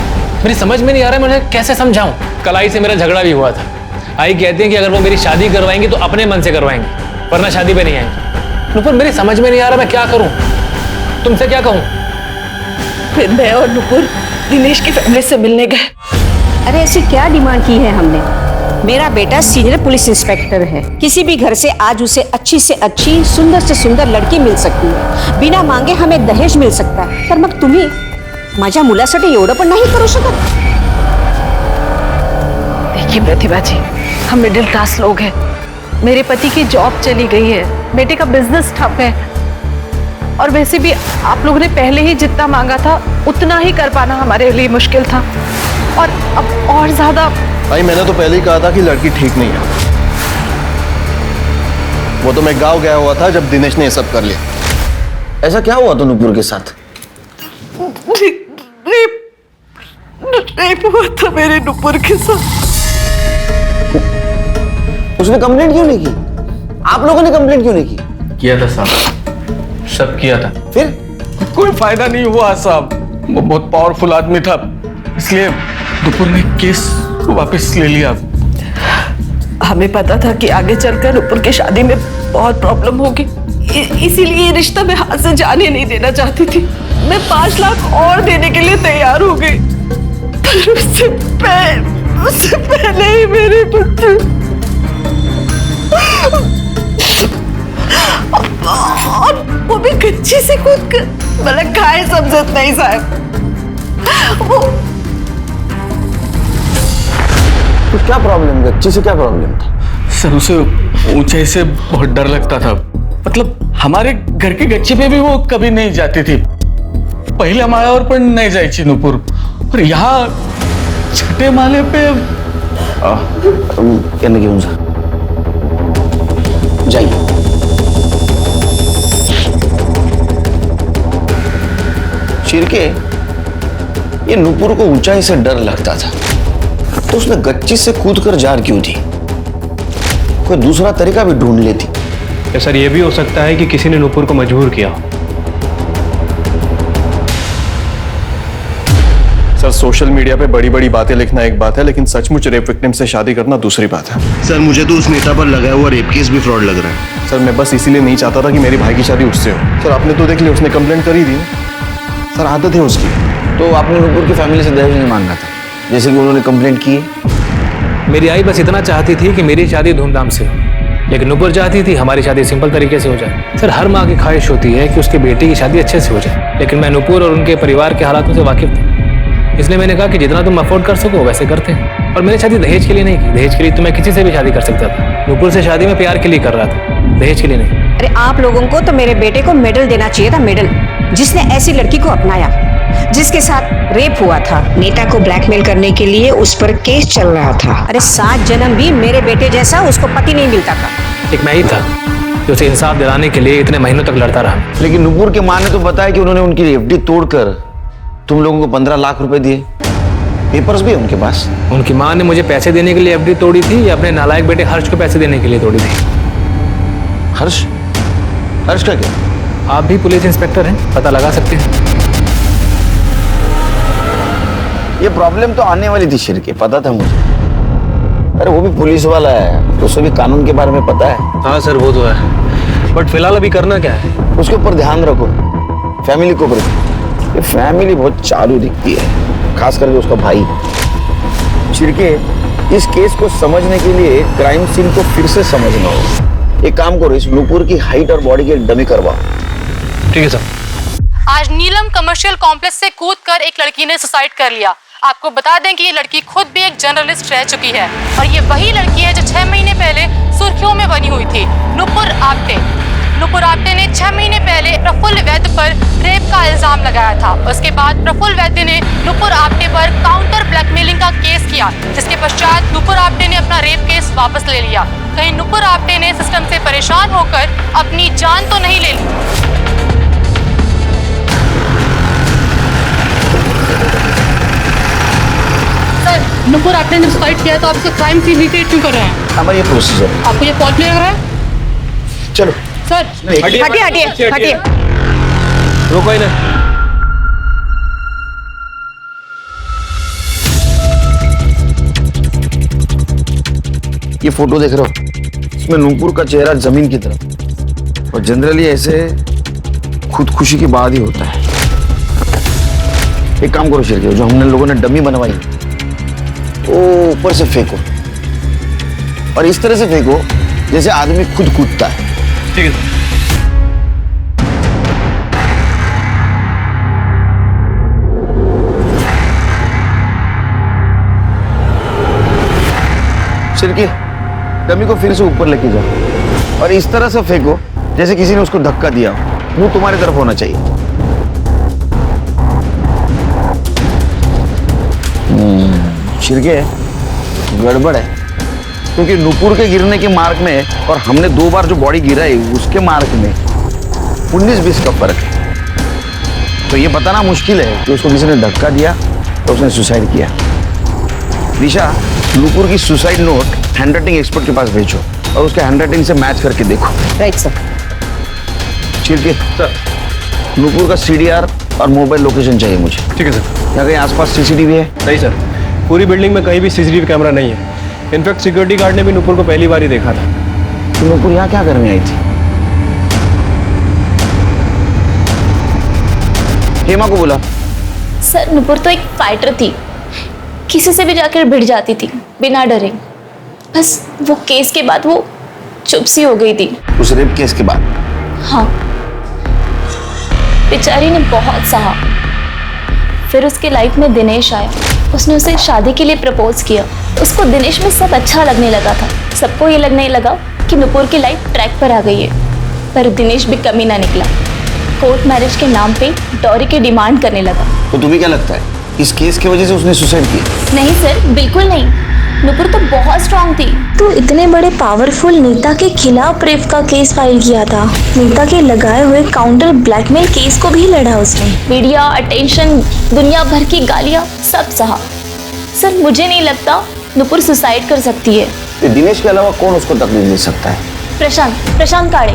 मेरी समझ में नहीं आ रहा है, मैं कैसे समझाऊं। कल आई से मेरा झगड़ा भी हुआ था। आई कहती है कि अगर वो मेरी शादी करवाएंगी तो अपने मन से करवाएंगे, वरना शादी पे नहीं आएंगे। नुपुर, मेरी समझ में नहीं आ रहा मैं क्या करूं, तुमसे क्या कहूं? फिर मैं और नुपुर दिनेश की फैमिली से मिलने गए। अरे ऐसी क्या डिमांड की है हमने? मेरा बेटा सीनियर पुलिस इंस्पेक्टर है, किसी भी घर से आज उसे अच्छी से अच्छी, सुंदर से सुंदर लड़की मिल सकती है। बिना मांगे हमें दहेज मिल सकता है, तर मग तुम्ही माझ्या मुलासाठी एवढं पण नाही करू शकत? देखिए प्रतिभा जी, हम मिडिल क्लास लोग हैं। मेरे पति की जॉब चली गई है, बेटे का बिजनेस ठप है, और वैसे भी आप लोगों ने पहले ही जितना मांगा था उतना ही कर पाना हमारे लिए मुश्किल था, और अब और ज्यादा। भाई, मैंने तो पहले ही कहा था कि लड़की ठीक नहीं है। वो तो मैं गांव गया हुआ था जब दिनेश ने ये सब कर लिया। ऐसा क्या हुआ तो नुपुर के साथ? रेप हुआ था मेरे नुपुर के साथ। उसने कंप्लेंट क्यों नहीं की? आप लोगों ने कंप्लेंट क्यों नहीं की? किया था साहब, सब किया था। फिर कोई फायदा नहीं हुआ साहब। वो बहुत पावरफुल आदमी था, इसलिए नुपुर ने केस वापस ले लिया। हमें पता था कि आगे चलकर नुपुर की शादी में बहुत प्रॉब्लम होगी, इसीलिए ये रिश्ता मैं हाथ से जाने नहीं देना चाहती थी। मैं 5 लाख और देने के लिए तैयार हो गई, पर उससे पहले ही मेरे बच्चे, और वो भी कच्ची से कूद कर, मतलब खाए समझत नहीं साहब। वो तो क्या प्रॉब्लम? गच्ची से क्या प्रॉब्लम था? सर, उसे ऊंचाई से बहुत डर लगता था। मतलब हमारे घर की गच्ची पे भी वो कभी नहीं जाती थी। पहले माळ्यावर पण नहीं जायची नुपुर, और यहाँ छठे माले पे यानी घेऊन जा, जाइए। शिरके, ये नुपुर को ऊंचाई से डर लगता था, तो उसने गच्ची से कूदकर जार क्यों थी? कोई दूसरा तरीका भी ढूंढ लेती। या सर ये भी हो सकता है कि किसी ने नुपुर को मजबूर किया हो। सर सोशल मीडिया पे बड़ी बड़ी बातें लिखना एक बात है, लेकिन सचमुच रेप विक्टिम से शादी करना दूसरी बात है। सर मुझे तो उस नेता पर लगाया हुआ रेप केस भी फ्रॉड लग रहा है। सर मैं बस इसीलिए नहीं चाहता था कि मेरी भाई की शादी उससे हो। सर आपने तो देख लिया, उसने कंप्लेंट कर ही दी। सर आदत है उसकी। तो आपने नुपुर की फैमिली से दहेज नहीं मांगा था, जैसे कि उन्होंने कंप्लेंट की है? मेरी आई बस इतना चाहती थी कि मेरी शादी धूमधाम से हो, लेकिन नुपुर चाहती थी हमारी शादी सिंपल तरीके से हो जाए। सर हर माँ की ख्वाहिश होती है कि उसके बेटे की शादी अच्छे से हो जाए, लेकिन मैं नुपुर और उनके परिवार के हालातों से वाकिफ था, इसलिए मैंने कहा कि जितना तुम अफोर्ड कर सको वैसे करते हैं। और मैंने शादी दहेज के लिए नहीं की। दहेज के लिए तो मैं किसी से भी शादी कर सकता था। नुपुर से शादी मैं प्यार के लिए कर रहा था, दहेज के लिए नहीं। अरे आप लोगों को तो मेरे बेटे को मेडल देना चाहिए था, मेडल, जिसने ऐसी लड़की को अपनाया, जिसके साथ रेप हुआ था। नेता को ब्लैकमेल करने के लिए उस पर केस चल रहा था। अरे 7 जन्म भी मेरे बेटे जैसा उसको पति नहीं मिलता था। एक मैं ही था जो उसे इंसाफ दिलाने के लिए इतने महीनों तक लड़ता रहा। लेकिन नुपुर के माँ ने तो बताया कि उन्होंने उनकी एफडी तोड़कर तुम लोगों को 15 लाख रुपए दिए। पेपर्स भी है उनके पास। उनकी माँ ने मुझे पैसे देने के लिए एफडी तोड़ी थी या अपने नालायक बेटे हर्ष को पैसे देने के लिए तोड़ी थी? हर्ष? हर्ष का क्या? आप भी पुलिस इंस्पेक्टर हैं, पता लगा सकते हैं। ये प्रॉब्लम तो आने वाली थी शिर के, पता था मुझे। अरे वो भी पुलिस वाला है, तो उसे भी कानून के बारे में पता है। हाँ सर वो तो है, बट फिलहाल अभी करना क्या है? उसके ऊपर ध्यान रखो, फैमिली को ऊपर। ये फैमिली बहुत चालू दिखती है, खास करके उसका भाई। शिरके, इस केस को समझने के लिए क्राइम सीन को फिर से समझना होगा। एक काम करो, इस नुपुर की हाइट और बॉडी की डमी करवाओ। ठीक है सर। आज नीलम कमर्शियल कॉम्प्लेक्स से कूदकर एक लड़की ने सुसाइड कर लिया। आपको बता दें कि ये लड़की खुद भी एक जर्नलिस्ट रह चुकी है और ये वही लड़की है जो 6 महीने पहले सुर्खियों में बनी हुई थी, नुपुर आप्टे। नुपुर आप्टे ने 6 महीने पहले प्रफुल्ल वैद्य पर रेप का इल्जाम लगाया था। उसके बाद प्रफुल्ल वैद्य ने नुपुर आप्टे पर काउंटर ब्लैकमेलिंग का केस किया, जिसके पश्चात नुपुर आप्टे ने अपना रेप केस वापस ले लिया। कहीं नुपुर आप्टे ने सिस्टम से परेशान होकर अपनी जान तो नहीं ले ली? सर, नुपुर आप्टे ने सुसाइड किया तो आप इसका क्राइम सीन रिक्रिएट क्यों कर रहे हैं? हमारा ये प्रोसीजर। आपको ये फॉल्ट लग रहा है? चलो सर हटिए हटिए हटिए। रुको ही ना। ये फोटो देख रहे हो, इसमें नुपुर का चेहरा जमीन की तरफ, और जनरली ऐसे खुदकुशी के बाद ही होता है। एक काम करो शिरके, जो हमने लोगों ने डमी बनवाई वो ऊपर से फेंको, और इस तरह से फेंको जैसे आदमी खुद कूदता है। ठीक है। शिरके, डमी को फिर से ऊपर लेके जाओ और इस तरह से फेंको जैसे किसी ने उसको धक्का दिया हो। मुंह तुम्हारी तरफ होना चाहिए। शिरके, गड़बड़ है, क्योंकि नुपुर के गिरने के मार्क में और हमने 2 बार जो बॉडी गिराई उसके मार्क में 19-20 का फर्क है। तो ये बताना मुश्किल है कि उसको किसी ने धक्का दिया तो उसने सुसाइड किया। दिशा, नुपुर की सुसाइड नोट हैंडराइटिंग एक्सपर्ट के पास भेजो और उसके हैंडराइटिंग से मैच करके देखो। Right sir. Chirke sir, Nupur का CDR और मोबाइल लोकेशन चाहिए मुझे। ठीक है सर। यहाँ कहीं आसपास CCTV है? नहीं सर, पूरी बिल्डिंग में कहीं भी CCTV कैमरा नहीं है। इनफैक्ट सिक्योरिटी गार्ड ने भी नुपुर को पहली बार ही देखा था। तो नुपुर यहाँ क्या करने आई थी? हेमा को बोला। सर, नुपुर तो एक फाइटर थी, किसी से भी जाकर भिड़ जाती थी बिना डरे। बस वो केस के बाद वो चुप सी हो गई थी। उस रेप केस के बाद? हाँ, बेचारी ने बहुत सहा। फिर उसके लाइफ में दिनेश आया, उसने उसे शादी के लिए प्रपोज किया। उसको दिनेश में सब अच्छा लगने लगा था। सबको ये लगने लगा कि नुपुर की लाइफ ट्रैक पर आ गई है, पर दिनेश भी कमी ना निकला। कोर्ट मैरिज के नाम पे डॉरी की डिमांड करने लगा। तो तुम्हें क्या लगता है इस केस की वजह से उसने सुसाइड किया? नहीं सर, बिल्कुल नहीं। नुपुर तो बहुत स्ट्रांग थी। तो इतने बड़े पावरफुल नेता के खिलाफ रेप का केस फाइल किया था। नेता के लगाए हुए काउंटर ब्लैकमेल केस को भी लड़ा उसने। मीडिया अटेंशन, दुनिया भर की गालियां, सब सहा। सर, मुझे नहीं लगता नुपुर सुसाइड कर सकती है। तो दिनेश के अलावा कौन उसको तकलीफ दे सकता है? प्रशांत काड़े,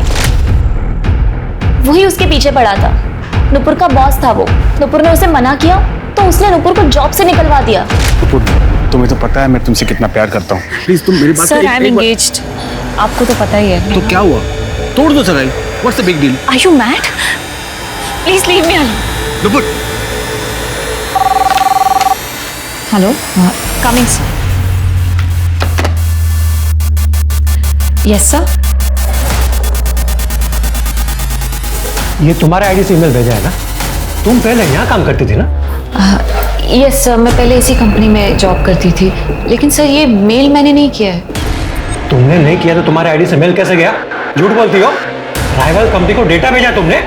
वही उसके पीछे पड़ा था। नुपुर का बॉस था वो। नुपुर ने उसे मना किया तो उसने नुपुर को जॉब से निकलवा दिया। नुपुर, तुम्हें तो पता है मैं तुमसे कितना प्यार करता हूँ। प्लीज तुम मेरी बात सर, आई एम एंगेज्ड। आपको तो पता ही है। तो क्या हुआ? तोड़ दो सगाई। What's the big deal? Are you mad? Please leave me alone. Nupur. Hello, coming sir. Yes sir. ये तुम्हारे आईडी से ईमेल भेजा है ना? तुम पहले यहाँ काम करती थी ना? यस सर, मैं पहले इसी कंपनी में जॉब करती थी, लेकिन सर ये मेल मैंने नहीं किया है। तुमने नहीं किया तो तुम्हारे आईडी से मेल कैसे गया? झूठ बोलती हो। राइवल कंपनी को डेटा भेजा तुमने।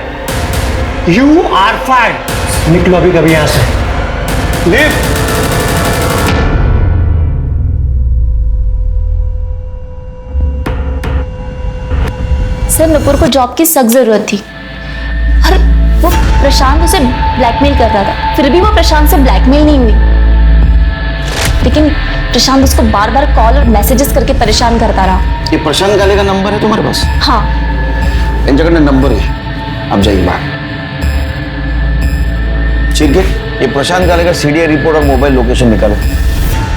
You are fired. निकलो अभी कभी यहां से। लीव। सर, नुपुर को जॉब की सख्त जरूरत थी और वो प्रशांत उसे ब्लैकमेल कर रहा था, फिर भी वो प्रशांत से ब्लैकमेल नहीं हुई। लेकिन प्रशांत उसको बार बार कॉल और मैसेजेस करके परेशान करता रहा। ये प्रशांत काले का नंबर है तुम्हारे पास? हाँ। इन जगह नंबर है, आप जाइए बाहर। ठीक है, ये प्रशांत काले का सीडीआई रिपोर्ट और मोबाइल लोकेशन निकालो,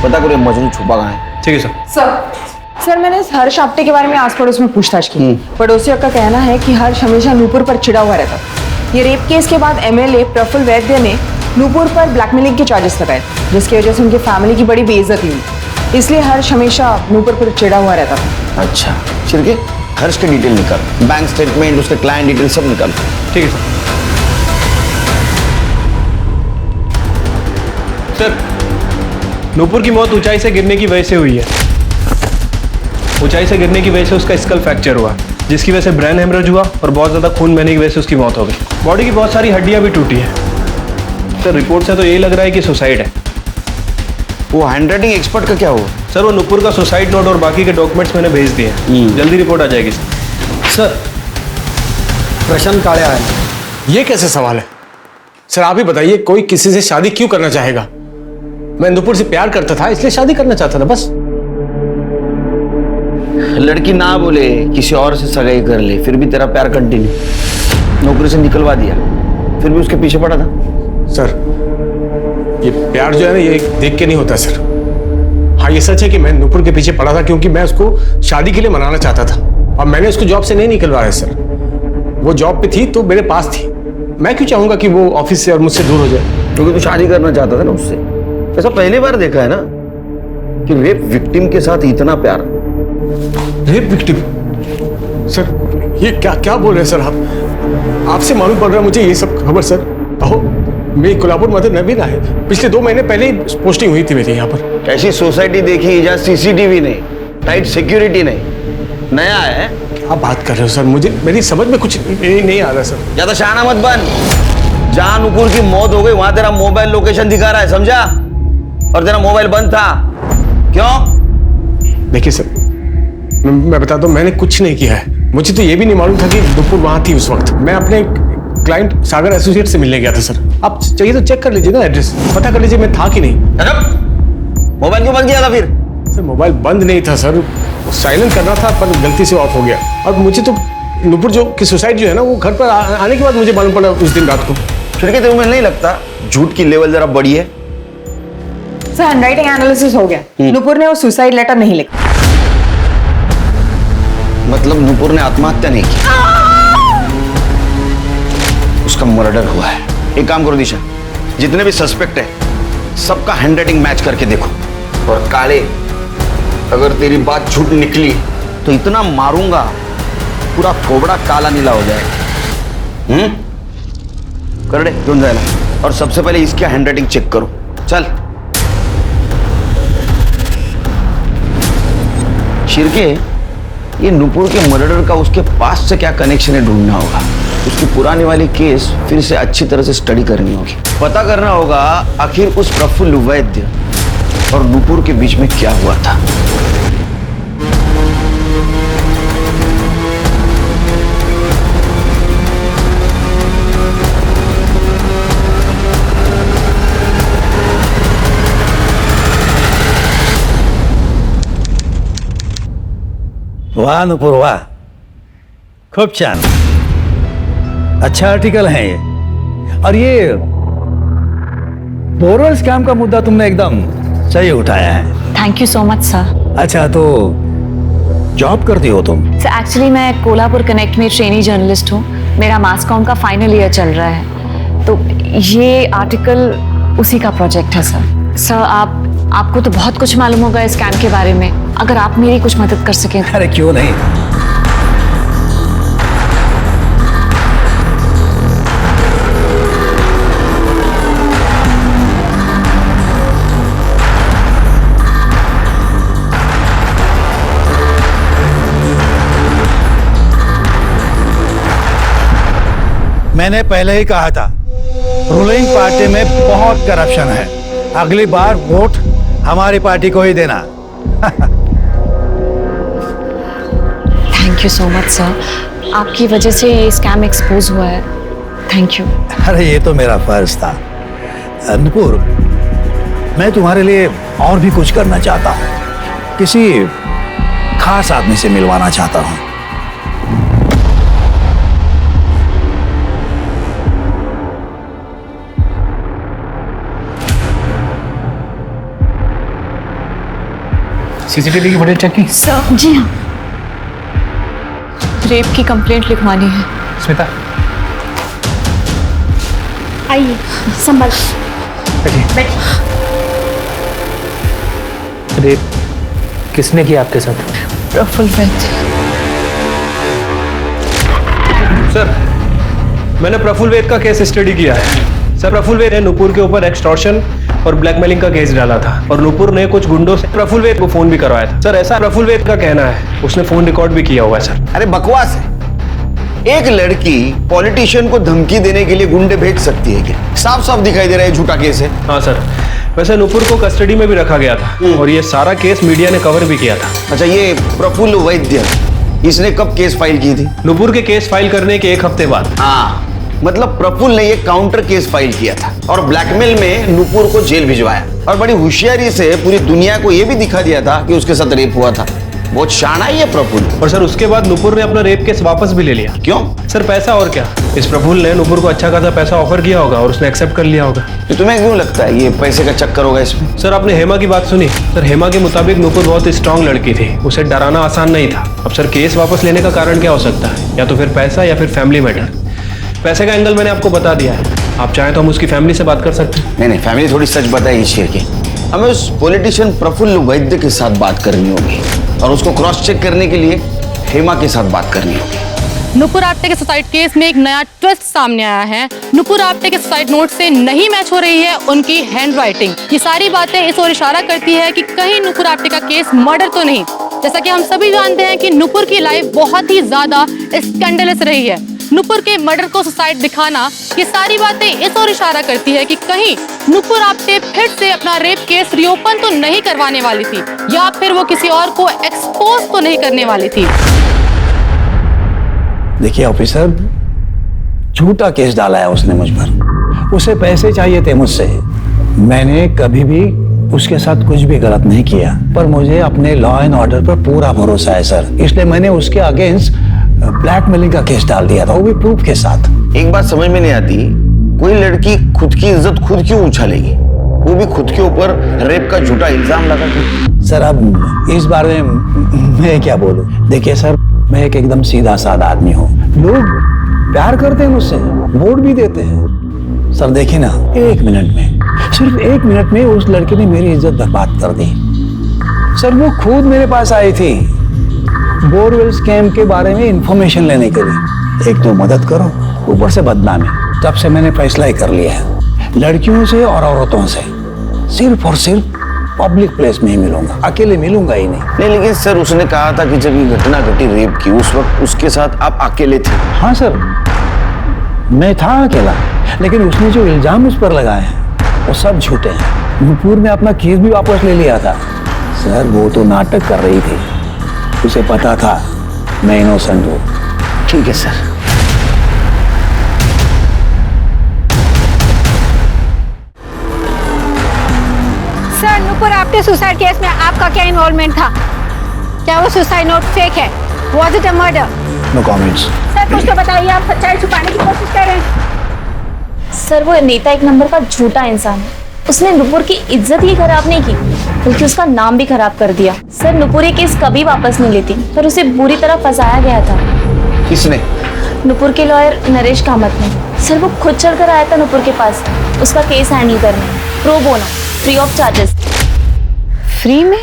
पता करो ये मजनू छुपा कहाँ है। ठीक है सर। सर, मैंने इस हर्ष आप्टे के बारे में आस पड़ोस में पूछताछ की। पड़ोसियों का कहना है कि हर्ष हमेशा नूपुर पर चिढ़ा हुआ रहता। ये रेप केस के बाद एमएलए प्रफुल्ल वैद्य ने नूपुर पर ब्लैकमेलिंग के चार्जेस लगाए, जिसकी वजह से उनकी फैमिली की बड़ी बेइज्जती हुई। इसलिए हर्ष हमेशा नूपुर पर चिढ़ा हुआ रहता था। अच्छा, शिरके हर्ष की डिटेल निकाल, बैंक स्टेटमेंट, उसके क्लाइंट डिटेल सब निकाल। ठीक है सर। नूपुर की मौत ऊंचाई से गिरने की वजह से हुई है। ऊंचाई से गिरने की वजह से उसका स्कल फ्रैक्चर हुआ, जिसकी वजह से ब्रेन हेमरेज हुआ और बहुत ज्यादा खून बहने की वजह से उसकी मौत हो गई। बॉडी की बहुत सारी हड्डियां भी टूटी है। सर, रिपोर्ट से तो यही लग रहा है कि सुसाइड है। वो हैंडराइटिंग एक्सपर्ट का क्या हुआ? सर, वो नूपुर का सुसाइड नोट और बाकी के डॉक्यूमेंट्स मैंने भेज दिए हैं। जल्दी रिपोर्ट आ जाएगी सर। प्रशांत काले आया। ये कैसे सवाल है सर? आप ही बताइए, कोई किसी से शादी क्यों करना चाहेगा? मैं नूपुर से प्यार करता था, इसलिए शादी करना चाहता था बस। लड़की ना बोले किसी और से सगाई कर ले, फिर भी तेरा प्यार कंटिन्यू। नौकरी से निकलवा दिया, फिर भी उसके पीछे पड़ा था। सर, ये प्यार जो है ना, ये देख के नहीं होता सर। हाँ, ये सच है कि मैं नूपुर के पीछे पड़ा था क्योंकि मैं उसको शादी के लिए मनाना चाहता था, और मैंने उसको जॉब से नहीं निकलवाया सर। वो जॉब पे थी तो मेरे पास थी। मैं क्यों चाहूंगा कि वो ऑफिस से और मुझसे दूर हो जाए? क्योंकि तू शादी करना चाहता था ना उससे। ऐसा पहली बार देखा है ना कि रेप विक्टिम के साथ इतना प्यार। Rape victim? सर, ये क्या क्या बोल रहे हैं सर आप? आपसे मालूम पड़ रहा है मुझे ये सब खबर सर। अहो, मेरी कोल्हापुर मदर नवीन है, पिछले 2 महीने पहले ही पोस्टिंग हुई थी मेरी यहाँ पर। ऐसी सोसाइटी देखी जहाँ सीसीटीवी नहीं, टाइट सिक्योरिटी नहीं, नया है। क्या बात कर रहे हो सर? मुझे मेरी समझ में कुछ नहीं आ रहा सर। ज्यादा शाना मत बन। जहाँ नूपुर की मौत हो गई वहां तेरा मोबाइल लोकेशन दिखा रहा है, समझा? और तेरा मोबाइल बंद था। क्यों? देखिए सर, मैं बताता हूँ, मैंने कुछ नहीं किया है। मुझे तो ये भी नहीं मालूम था कि नूपुर वहां थी उस वक्त। मैं अपने क्लाइंट सागर एसोसिएट से मिलने गया था सर। आप चाहिए तो चेक कर लीजिए ना, एड्रेस पता कर लीजिए मैं था कि नहीं। मोबाइल क्यों बंद किया था फिर? सर, मोबाइल बंद नहीं था सर, साइलेंट करना था पर गलती से ऑफ हो गया। और मुझे तो नूपुर जो की सुसाइड जो है ना, वो घर पर आने के बाद मुझे मालूम पड़ा उस दिन रात को। फिर तुम्हें नहीं लगता झूठ की लेवल जरा बड़ी है? सर, हैंडराइटिंग एनालिसिस हो गया। नूपुर ने वो सुसाइड लेटर नहीं लिखा। मतलब नूपुर ने आत्महत्या नहीं की, उसका मर्डर हुआ है। एक काम करो दिशा, जितने भी सस्पेक्ट है सबका हैंडराइटिंग मैच करके देखो। और काले, अगर तेरी बात झूठ निकली तो इतना मारूंगा पूरा खोबड़ा काला नीला हो जाएगा। कर दे, क्यों जाएगा? और सबसे पहले इसकी हैंडराइटिंग चेक करो। चल शिरके, ये नूपुर के मर्डर का उसके पास से क्या कनेक्शन है ढूंढना होगा। उसकी पुरानी वाली केस फिर से अच्छी तरह से स्टडी करनी होगी। पता करना होगा आखिर उस प्रफुल्ल वैद्य और नूपुर के बीच में क्या हुआ था। वाह नूपुर वाह, खूब छान, अच्छा आर्टिकल है ये। और ये बोरवेल स्कैम का मुद्दा तुमने एकदम सही उठाया है। Thank you so much sir. अच्छा, तो जॉब करती हो तुम? सर एक्चुअली मैं कोल्हापुर कनेक्ट में ट्रेनी जर्नलिस्ट हूँ। मेरा मास कॉम का फाइनल ईयर चल रहा है, तो ये आर्टिकल उसी का प्रोजेक्ट है सर। सर आपको तो बहुत कुछ मालूम होगा इस स्कैम के बारे में, अगर आप मेरी कुछ मदद कर सकें। अरे क्यों नहीं। मैंने पहले ही कहा था, रूलिंग पार्टी में बहुत करप्शन है। अगली बार वोट हमारी पार्टी को ही देना। Thank you so much sir, आपकी वजह से ये स्कैम एक्सपोज हुआ है। Thank you. अरे ये तो मेरा फर्ज था। नुपुर, मैं तुम्हारे लिए और भी कुछ करना चाहता हूँ, किसी खास आदमी से मिलवाना चाहता हूँ। सीसीटीवी की फुटेज चेक की? सर जी हाँ, रेप की कंप्लेंट लिखवानी है। स्मिता आइए, संभल बैठिए। रेप किसने किया आपके साथ? प्रफुल्ल वैद्य। सर, मैंने प्रफुल्ल वैद्य का केस स्टडी किया है। सर, प्रफुल्ल वैद्य ने नुपुर के ऊपर एक्सटॉर्शन और ब्लैकमेलिंग का केस डाला था और नुपुर ने कुछ गुंडों से प्रफुल्ल वैद्य को फोन भी करवाया था। सर, ऐसा प्रफुल्ल वैद्य का कहना है, उसने फोन रिकॉर्ड भी किया हुआ है सर। अरे बकवास है। एक लड़की पॉलिटिशियन को धमकी देने के लिए गुंडे भेज सकती है क्या? साफ साफ दिखाई दे रहा है झूठा केस है। हाँ सर, वैसे नुपुर को कस्टडी में भी रखा गया था और ये सारा केस मीडिया ने कवर भी किया था। अच्छा, ये प्रफुल्ल वैद्य, इसने कब केस फाइल की थी? नुपुर के केस फाइल करने के एक हफ्ते बाद। हाँ, मतलब प्रफुल्ल ने ये काउंटर केस फाइल किया था और ब्लैकमेल में नुपुर को जेल भिजवाया और बड़ी होशियारी से पूरी दुनिया को ये भी दिखा दिया था कि उसके साथ रेप हुआ था। बहुत शाना है ये प्रफुल्ल। और सर, उसके बाद नुपुर ने अपना रेप केस वापस भी ले लिया। क्यों? सर, पैसा और क्या। इस प्रफुल्ल ने नुपुर को अच्छा खासा पैसा ऑफर किया होगा और उसने एक्सेप्ट कर लिया होगा। तो तुम्हें क्यों लगता है ये पैसे का चक्कर होगा इसमें? सर, आपने हेमा की बात सुनी? सर, हेमा के मुताबिक नुपुर बहुत स्ट्रांग लड़की थी, उसे डराना आसान नहीं था। अब सर, केस वापस लेने का कारण क्या हो सकता है? या तो फिर पैसा या फिर फैमिली मैटर। पैसे का एंगल मैंने आपको बता दिया है, आप चाहें तो हम उसकी फैमिली से बात कर सकते हैं। नहीं, फैमिली थोड़ी सच बताएगी शेर की। हमें उस पॉलिटिशियन प्रफुल्ल वैद्य के साथ बात करनी होगी और उसको क्रॉस चेक करने के लिए हेमा के साथ बात करनी होगी। नुपुर आप्टे के सुसाइड केस में एक नया ट्विस्ट सामने आया है। नुपुर आप्टे के सुसाइड नोट से नहीं मैच हो रही है उनकी हैंडराइटिंग। ये सारी बातें इस ओर इशारा करती है कि कहीं नुपुर आप्टे का केस मर्डर तो नहीं। जैसा कि हम सभी जानते हैं कि नुपुर की लाइफ बहुत ही ज्यादा स्कैंडलस रही है। नुपुर के मर्डर को सुसाइड दिखाना, ये सारी बातें इस ओर इशारा करती है कि कहीं नुपुर आप्टे फिर से अपना रेप केस रीओपन तो नहीं करवाने वाली थी या फिर वो किसी और को एक्सपोज तो नहीं करने वाली थी। देखिए ऑफिसर, झूठा केस डाला है उसने मुझ पर। उसे पैसे चाहिए थे मुझसे। मैंने कभी भी उसके साथ कुछ भी गलत नहीं किया, पर मुझे अपने लॉ एंड ऑर्डर पर पूरा भरोसा है सर, इसलिए मैंने उसके अगेंस्ट ब्लैकमेलिंग का केस डाल दिया था, वो भी प्रूफ के साथ। एक बात समझ में नहीं आती, कोई लड़की खुद की इज्जत खुद क्यों उछालेगी, वो भी खुद के ऊपर रेप का झूठा इल्जाम लगा के? सर, अब इस बारे में मैं क्या बोलूं? देखिए सर, मैं एक एकदम सीधा साधा आदमी हूँ। लोग प्यार करते हैं मुझसे, वोट भी देते हैं। सर देखिए ना, एक मिनट में, सिर्फ एक मिनट में उस लड़की ने मेरी इज्जत बर्बाद कर दी। सर, वो खुद मेरे पास आई थी बोरवेल स्कैम के बारे में इंफॉर्मेशन लेने के लिए। एक तो मदद करो, ऊपर से बदनामी। तब से मैंने फैसला ही कर लिया है, लड़कियों से और औरतों से सिर्फ और सिर्फ पब्लिक प्लेस में ही मिलूंगा, अकेले मिलूंगा ही नहीं। लेकिन सर, उसने कहा था कि जब ये घटना घटी रेप की, उस वक्त उसके साथ आप अकेले थे। हाँ सर, मैं था अकेला, लेकिन उसने जो इल्जाम उस पर लगाए हैं वो सब झूठे हैं। नुपुर ने अपना केस भी वापस ले लिया था। सर, वो तो नाटक कर रही थी, उसे पता था मैं इनोसेंट हूँ। ठीक है sir. Sir, Nupur Apte suicide case में आपका क्या इन्वॉल्वमेंट था? क्या वो सुसाइड नोट फेक है? Was it a murder? No comments. Sir कुछ तो बताइए, आप सच्चाई छुपाने की कोशिश कर रहे हैं। सर वो नेता एक नंबर का झूठा इंसान है। उसने नुपुर की इज्जत ही खराब नहीं की, बल्कि उसका नाम भी खराब कर दिया। सर नुपुर ये केस कभी वापस नहीं लेती, पर उसे बुरी तरह फंसाया गया था। किसने? नुपुर के लॉयर नरेश कामत ने। सर वो खुद चलकर आया था नुपुर के पास उसका केस हैंडल करने, pro bono, free of charges. Free में?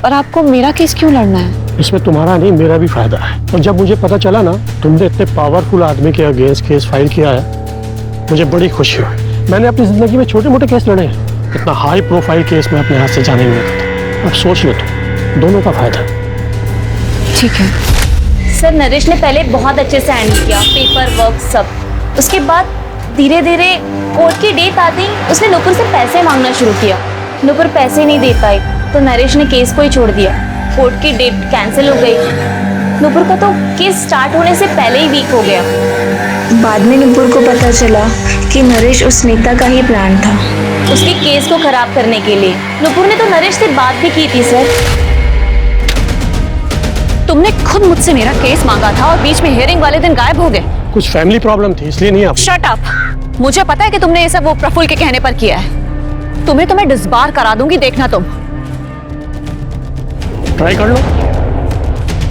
और आपको मेरा केस क्यों लड़ना है? इसमें तुम्हारा नहीं मेरा भी फायदा है। और जब मुझे पता चला ना तुमने इतने पावरफुल आदमी के अगेंस्ट केस फाइल किया है, मुझे बड़ी खुशी हुई। मैंने अपनी जिंदगी में छोटे मोटे केस लड़े हैं, इतना हाई प्रोफाइल केस में अपने हाथ से जाने नहीं देता। अब सोच लो तुम, दोनों का फायदा। ठीक है सर नरेश ने पहले बहुत अच्छे से हैंडल किया, पेपर वर्क सब। उसके बाद धीरे धीरे कोर्ट की डेट आते ही उसने नुपुर से पैसे मांगना शुरू किया। नुपुर पैसे नहीं दे पाई तो नरेश ने केस को ही छोड़ दिया। कोर्ट की डेट कैंसिल हो गई। नुपुर का तो केस स्टार्ट होने से पहले ही वीक हो गया। बाद में नुपुर को पता चला कि नरेश उस नेता का ही प्लान था, उसके केस को खराब करने के लिए। नुपुर ने तो नरेश से बात भी की थी सर। तुमने खुद मुझसे मेरा केस मांगा था और बीच में हियरिंग वाले दिन गायब हो गए। कुछ फैमिली प्रॉब्लम थी इसलिए नहीं आप। Shut up. मुझे पता है कि तुमने ये सब वो प्रफुल्ल के कहने पर किया है। तुम्हें तो मैं डिसबार करा दूंगी, देखना तुम। ट्राई कर लो,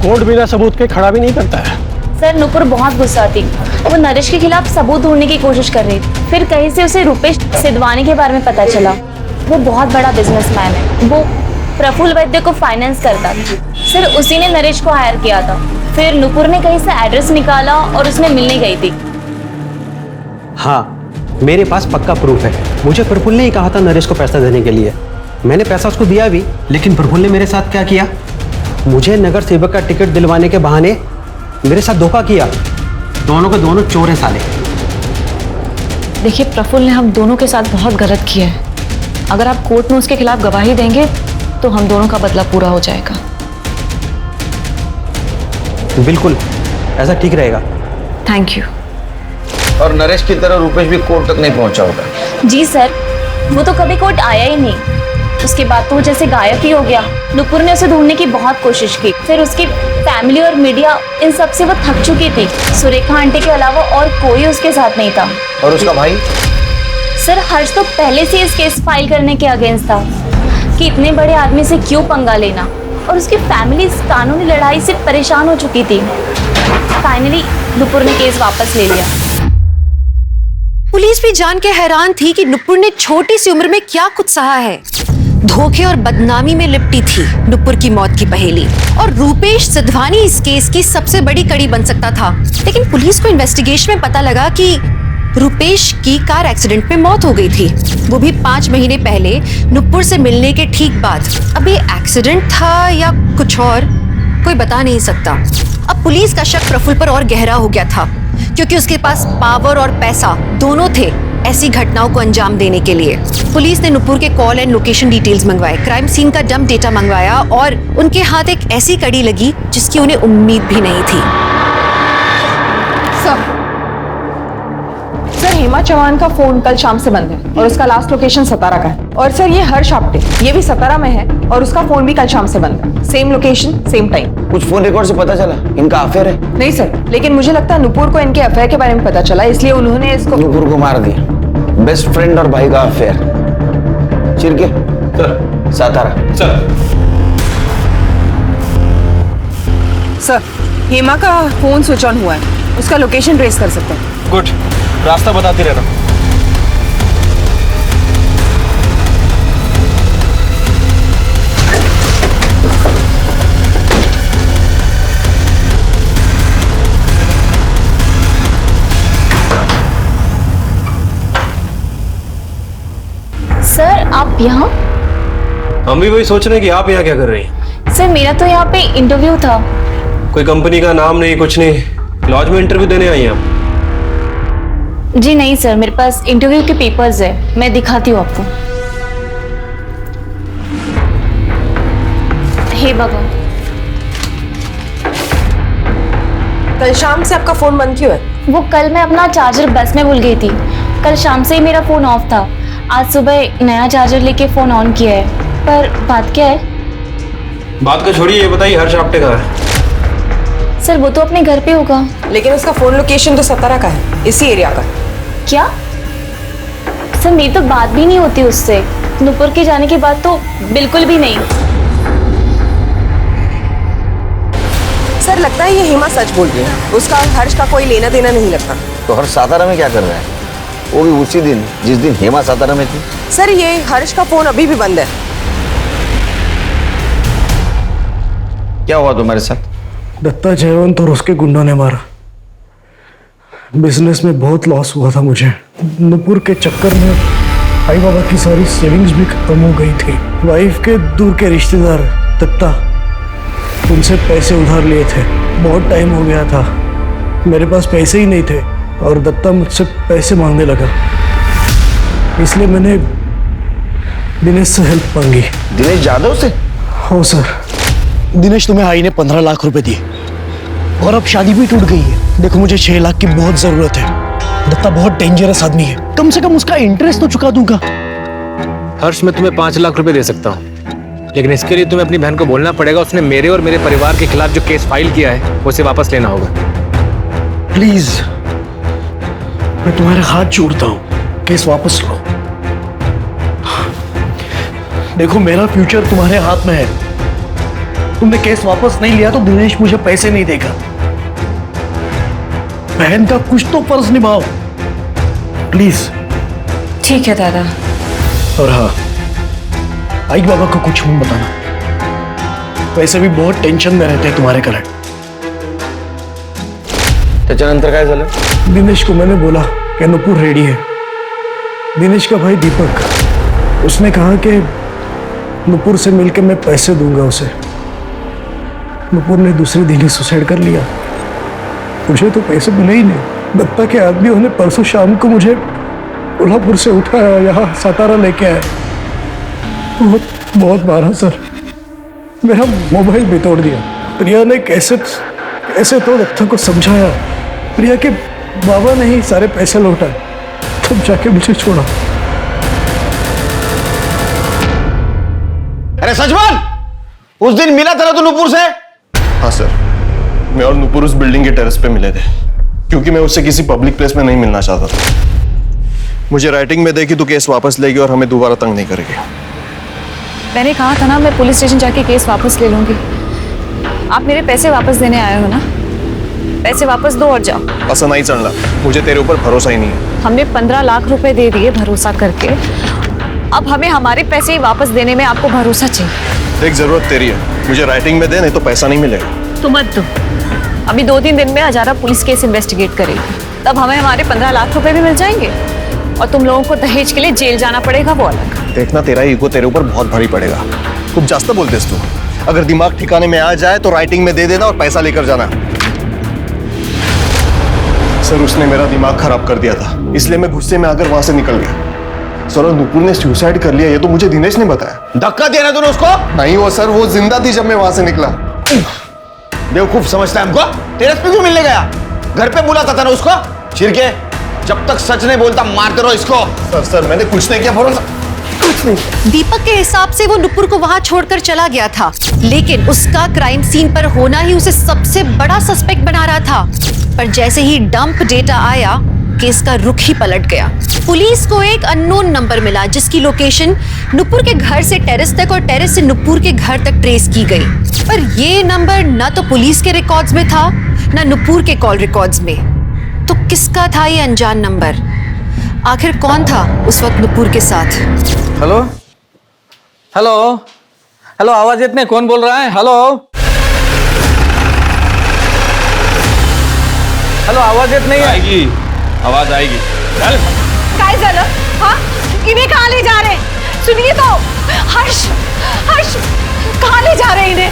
कोर्ट बिना सबूत के खड़ा भी नहीं करता है। सर नुपुर बहुत गुस्सा थी, वो नरेश के खिलाफ सबूत ढूंढने की कोशिश कर रही थी। फिर कहीं से उसे रुपेश सिद्धवानी के बारे में पता चला। वो बहुत बड़ा बिजनेसमैन है, वो प्रफुल्ल वैद्य को फाइनेंस करता था। सर उसी ने नरेश को हायर किया था। फिर नुपुर ने कहीं से एड्रेस निकाला और उसने मिलने गई थी। हाँ, मेरे पास पक्का प्रूफ है। मुझे प्रफुल्ल ने ही कहा था नरेश को पैसा देने के लिए। मैंने पैसा उसको दिया भी, लेकिन प्रफुल्ल ने मेरे साथ क्या किया? मुझे नगर सेवक का टिकट दिलवाने के बहाने मेरे साथ धोखा किया। दोनों के दोनों चोर हैं साले। देखिए प्रफुल्ल ने हम दोनों के साथ बहुत गलत किया है। अगर आप कोर्ट में उसके खिलाफ गवाही देंगे तो हम दोनों का बदला पूरा हो जाएगा। बिल्कुल, ऐसा ठीक रहेगा। Thank you. और नरेश की तरह रुपेश भी कोर्ट तक नहीं पहुंचा होगा। जी सर, वो तो कभी कोर्ट आया ही नहीं। उसके बाद तो वो जैसे गायब ही हो गया। नुपुर ने उसे ढूंढने की बहुत कोशिश की। फिर उसकी फैमिली और मीडिया इन सब से वो थक चुकी थी। सुरेखा आंटी के अलावा और कोई उसके साथ नहीं था। और उसका भाई? सर हर्ष तो पहले से इस केस फाइल करने के अगेंस्ट था कि इतने बड़े आदमी से क्यों पंगा लेना, और उसकी फैमिली इस कानूनी लड़ाई से परेशान हो चुकी थी। फाइनली नुपुर ने केस वापस ले लिया। पुलिस भी जान के हैरान थी कि नुपुर ने छोटी सी उम्र में क्या कुछ सहा है। धोखे और बदनामी में लिपटी थी नुपुर की मौत की पहेली, और रूपेश सिद्धवानी इस केस की सबसे बड़ी कड़ी बन सकता था। लेकिन पुलिस को इन्वेस्टिगेशन में पता लगा कि रूपेश की कार एक्सीडेंट में मौत हो गई थी, वो भी 5 महीने पहले नुपुर से मिलने के ठीक बाद। अब ये एक्सीडेंट था या कुछ और, कोई बता नहीं सकता। अब पुलिस का शक प्रफुल्ल पर और गहरा हो गया था, क्योंकि उसके पास पावर और पैसा दोनों थे ऐसी घटनाओं को अंजाम देने के लिए। पुलिस ने नुपुर के कॉल एंड लोकेशन डिटेल्स मंगवाए, क्राइम सीन का डंप डेटा मंगवाया, और उनके हाथ एक ऐसी कड़ी लगी जिसकी उन्हें उम्मीद भी नहीं थी। सर हेमा चौहान का फोन कल शाम से बंद है और उसका लास्ट लोकेशन सतारा का है। और सर ये हर्ष आप्टे, ये भी सतारा में है और उसका फोन भी कल शाम से बंद है। Same location same time. कुछ फोन रिकॉर्ड से पता चला इनका अफेयर है? नहीं सर, लेकिन मुझे लगता है नुपुर को इनके अफेयर के बारे में पता चला, इसलिए उन्होंने इसको नुपुर को मार दिया। बेस्ट फ्रेंड और भाई का अफेयर। चिरके सर, सतारा सर हेमा का फोन स्विच ऑन हुआ है, उसका लोकेशन ट्रेस कर सकते हैं। गुड, रास्ता बताती रहना। सर आप यहाँ? हम भी वही सोच रहे हैं कि आप यहाँ क्या कर रही हैं। सर मेरा तो यहाँ पे इंटरव्यू था। कोई कंपनी का नाम नहीं, कुछ नहीं, लॉज में इंटरव्यू देने आई हैं आप? जी नहीं सर, मेरे पास इंटरव्यू के पेपर्स है, मैं दिखाती हूँ आपको। हे भगवान। कल शाम से आपका फोन बंद क्यों है? वो कल मैं अपना चार्जर बस में भूल गई थी। कल शाम से ही मेरा फोन ऑफ था। आज सुबह नया चार्जर लेके फोन ऑन किया है। पर बात क्या है? बात का छोड़िए, ये बताइए हर्ष आप्टे कहाँ है? सर वो तो अपने घर पे होगा। लेकिन उसका फोन लोकेशन तो सतारा का है, इसी एरिया का। क्या? सर मेरी तो बात भी नहीं होती उससे। नुपुर के जाने के बाद तो बिल्कुल भी नहीं। सर लगता है ये हेमा सच बोल रही है, उसका हर्ष का कोई लेना देना नहीं लगता। तो हर्ष सातारा में क्या कर रहा है? वो भी उसी दिन जिस दिन हेमा सातारा में थी। सर ये हर्ष का फोन अभी भी बंद है। क्या हुआ तुम्हारे साथ? दत्ता जयवंत और उसके गुंडों ने मारा। बिजनेस में बहुत लॉस हुआ था मुझे। नुपुर के चक्कर में आई बाबा की सारी सेविंग्स भी खत्म हो गई थी। वाइफ के दूर के रिश्तेदार दत्ता, उनसे पैसे उधार लिए थे। बहुत टाइम हो गया था, मेरे पास पैसे ही नहीं थे और दत्ता मुझसे पैसे मांगने लगा। इसलिए मैंने दिनेश से हेल्प मांगी। दिनेश जाधव से? हो सर। दिनेश तुम्हें आई ने 15 लाख रुपए दिए और अब शादी भी टूट गई है। देखो मुझे 6 लाख की बहुत जरूरत है। दत्ता बहुत डेंजरस आदमी है, कम से कम उसका इंटरेस्ट तो चुका दूंगा। हर्ष मैं तुम्हें 5 लाख रुपए दे सकता हूँ, लेकिन इसके लिए तुम्हें अपनी बहन को बोलना पड़ेगा उसने मेरे और मेरे परिवार के खिलाफ जो केस फाइल किया है उसे वापस लेना होगा। प्लीज मैं तुम्हारे हाथ जोड़ता हूँ, केस वापस लो। देखो मेरा फ्यूचर तुम्हारे हाथ में है। तुमने केस वापस नहीं लिया तो दिनेश मुझे पैसे नहीं देगा। बहन का कुछ तो फर्ज निभाओ प्लीज। ठीक है दादा। और हाँ, आई बाबा को कुछ मत बताना, वैसे भी बहुत टेंशन में रहते हैं तुम्हारे कारण। त्याच्यानंतर काय झालं? दिनेश को मैंने बोला कि नुपुर रेडी है। दिनेश का भाई दीपक, उसने कहा कि नुपुर से मिलकर मैं पैसे दूंगा उसे। नुपुर ने दूसरे दिन ही सुसाइड कर लिया। मुझे तो पैसे मिले ही नहीं। दत्ता के आदमियों ने परसों शाम को मुझे कोल्हापुर से उठाया, यहाँ सातारा लेके आए। बहुत मारा सर, मेरा मोबाइल भी तोड़ दिया। प्रिया ने कैसे तो दत्ता को समझाया। प्रिया के बाबा ने ही सारे पैसे लौटाए, तब जाके मुझे छोड़ा। अरे सच बोल, उस दिन मिला था तू नुपुर से? हाँ सर, मैं और नुपुर उस बिल्डिंग के टेरेस पे मिले थे, क्योंकि मैं उससे किसी पब्लिक प्लेस में नहीं मिलना चाहता था। मुझे राइटिंग में दे कि तू केस वापस लेगी और हमें दोबारा तंग नहीं करेगी। मैंने कहा था ना मैं पुलिस स्टेशन जाके केस वापस ले लूंगी। आप मेरे पैसे वापस देने आए हो ना, पैसे वापस दो और जाओ। ऐसा नहीं चलना, मुझे तेरे ऊपर भरोसा ही नहीं है। हमने 15 लाख रुपए दे दिए भरोसा करके, अब हमें हमारे पैसे ही वापस देने में आपको भरोसा चाहिए। देख जरूरत तेरी है, मुझे राइटिंग में दे, नहीं तो पैसा नहीं मिलेगा। तो मत दो, अभी 2-3 दिन में हजारा पुलिस केस इन्वेस्टिगेट करेगी, तब हमें हमारे 15 लाख रुपए भी मिल जाएंगे और तुम लोगों को दहेज के लिए जेल जाना पड़ेगा, वो अलग। देखना तेरा ईगो तेरे ऊपर बहुत भारी पड़ेगा। खूब जास्त बोलतेस तू। अगर दिमाग ठिकाने में आ जाए तो राइटिंग में दे देना और पैसा लेकर जाना। सर उसने मेरा दिमाग खराब कर दिया था, इसलिए मैं गुस्से में आकर वहां से निकल गया। सर नुपुर ने सुसाइड कर लिया, ये तो मुझे दिनेश ने बताया। धक्का दिया ना तूने उसको? नहीं वो सर, वो जिंदा थी जब मैं वहां से निकला। बेवकूफ समझता है हमको? टेरेस पे क्यों मिलने गया? घर पे बुलाता था ना उसको। छिरके, जब तक सच नहीं बोलता मारते रहो इसको। सर मैंने कुछ नहीं किया, भरोसा कुछ नहीं। दीपक के हिसाब से वो नुपुर को वहां छोड़कर चला गया था, लेकिन उसका क्राइम सीन पर होना ही उसे सबसे बड़ा सस्पेक्ट बना रहा था। पर जैसे ही डंप डेटा आया, केस का रुख ही पलट गया। पुलिस को एक अननोन नंबर मिला जिसकी लोकेशन नुपुर के घर से टेरेस तक और टेरेस से नुपुर के घर तक ट्रेस की गई। पर ये नंबर ना तो पुलिस के रिकॉर्ड्स में था, ना नुपुर के कॉल रिकॉर्ड्स में। तो किसका था ये अनजान नंबर? आखिर कौन था उस वक्त नुपुर के साथ? हेलो हेलो हेलो, आवाज इतने कौन बोल रहा है? हेलो हेलो, आवाज इतने नहीं आएगी, आवाज आएगी। चल काय झालं? हाँ, इन्हें कहाँ ले जा रहे? सुनिए तो, हर्ष हर्ष कहाँ ले जा रहे इन्हें?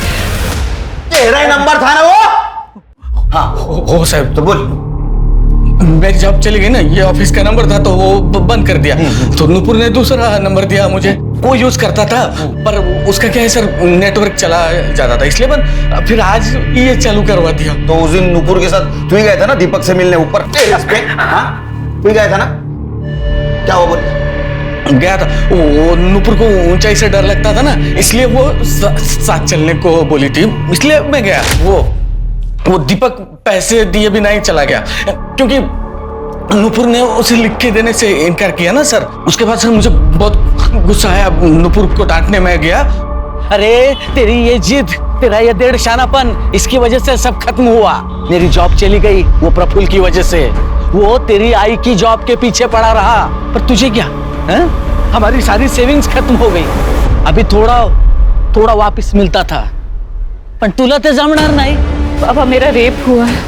तेरा ही नंबर था ना वो? हाँ हो साहब। तो बोल। मेरी जॉब चली गई ना, ये ऑफिस का नंबर था तो वो बंद कर दिया। तो नुपुर ने दूसरा नंबर दिया मुझे, वो यूज करता था, पर उसका क्या है सर, नेटवर्क चला जाता था, इसलिए बंद। फिर आज ये चालू करवा दिया। तो उस दिन नुपुर के साथ तू ही गया था ना दीपक से मिलने ऊपर टेरेस पे? हाँ तू ही गया था ना? क्या हुआ बोल? गया था, वो नुपुर को ऊंचाई से डर लगता था ना, इसलिए वो साथ चलने को बोली थी, इसलिए मैं गया। वो वो दीपक पैसे दिए बिना ही चला गया, क्योंकि नुपुर ने उसे लिख के देने से इनकार किया ना सर। उसके बाद सर मुझे बहुत गुस्सा आया, नुपुर को डांटने में गया। अरे तेरी ये जिद, तेरा ये डेढ़ शानापन, इसकी वजह से सब खत्म हुआ। मेरी जॉब चली गई वो प्रफुल्ल की वजह से। वो तेरी आई की जॉब के पीछे पड़ा रहा, पर तुझे क्या है? हमारी सारी सेविंग्स खत्म हो गई। अभी थोड़ा थोड़ा वापस मिलता था, पर तुला ते जमणार नहीं। बाबा मेरा रेप हुआ है,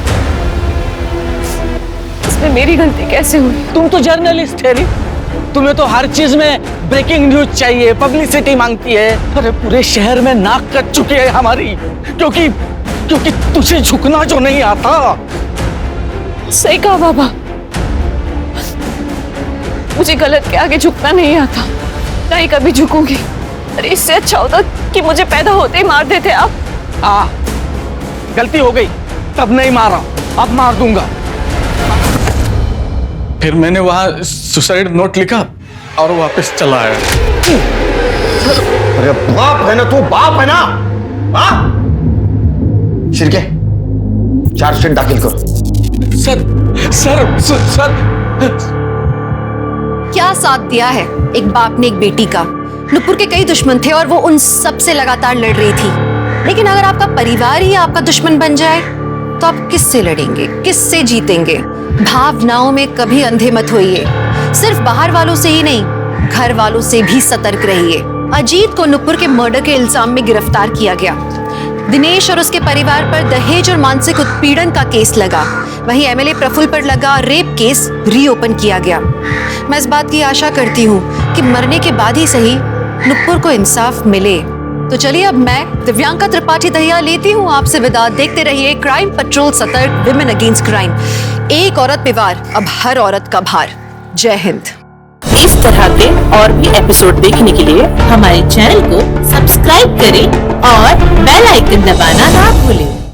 इसमें मेरी गलती कैसे हुई? तुम तो जर्नलिस्ट है री, तुम्हें तो हर चीज में ब्रेकिंग न्यूज चाहिए, पब्लिसिटी मांगती है। अरे पूरे शहर में नाक कट चुकी है हमारी, क्योंकि तुझे झुकना जो नहीं आता। सही कहा बाबा, मुझे गलत के आगे झुकना नहीं आता, ना ही कभी झुकूंगी। अरे इससे अच्छा होता कि मुझे पैदा होते ही मार देते आप। गलती हो गई, तब नहीं मारा, अब मार दूंगा। फिर मैंने वहां सुसाइड नोट लिखा और वापस चला आया। अरे बाप है ना तू, बाप है ना? शिरके, चार्जशीट दाखिल करो। सर क्या साथ दिया है एक बाप ने एक बेटी का? नुपुर के कई दुश्मन थे और वो उन सब से लगातार लड़ रही थी, लेकिन अगर आपका परिवार ही आपका दुश्मन बन जाए तो आप किससे लड़ेंगे, किससे जीतेंगे? भावनाओं में कभी अंधे मत होइए। सिर्फ बाहर वालों से ही नहीं, घर वालों से भी सतर्क रहिए। अजीत को नुपुर के मर्डर के इल्जाम में गिरफ्तार किया गया। दिनेश और उसके परिवार पर दहेज और मानसिक उत्पीड़न का केस लगा। वहीं एमएलए प्रफुल्ल पर लगा रेप केस रीओपन किया गया। मैं इस बात की आशा करती हूँ कि मरने के बाद ही सही नुपुर को इंसाफ मिले। तो चलिए अब मैं दिव्यांका त्रिपाठी दहिया लेती हूँ आपसे विदा। देखते रहिए क्राइम पेट्रोल, सतर्क, विमेन अगेंस्ट क्राइम। एक औरत पे वार, अब हर औरत का भार। जय हिंद। इस तरह के और भी एपिसोड देखने के लिए हमारे चैनल को सब्सक्राइब करें और बेल आइकन दबाना ना भूलें।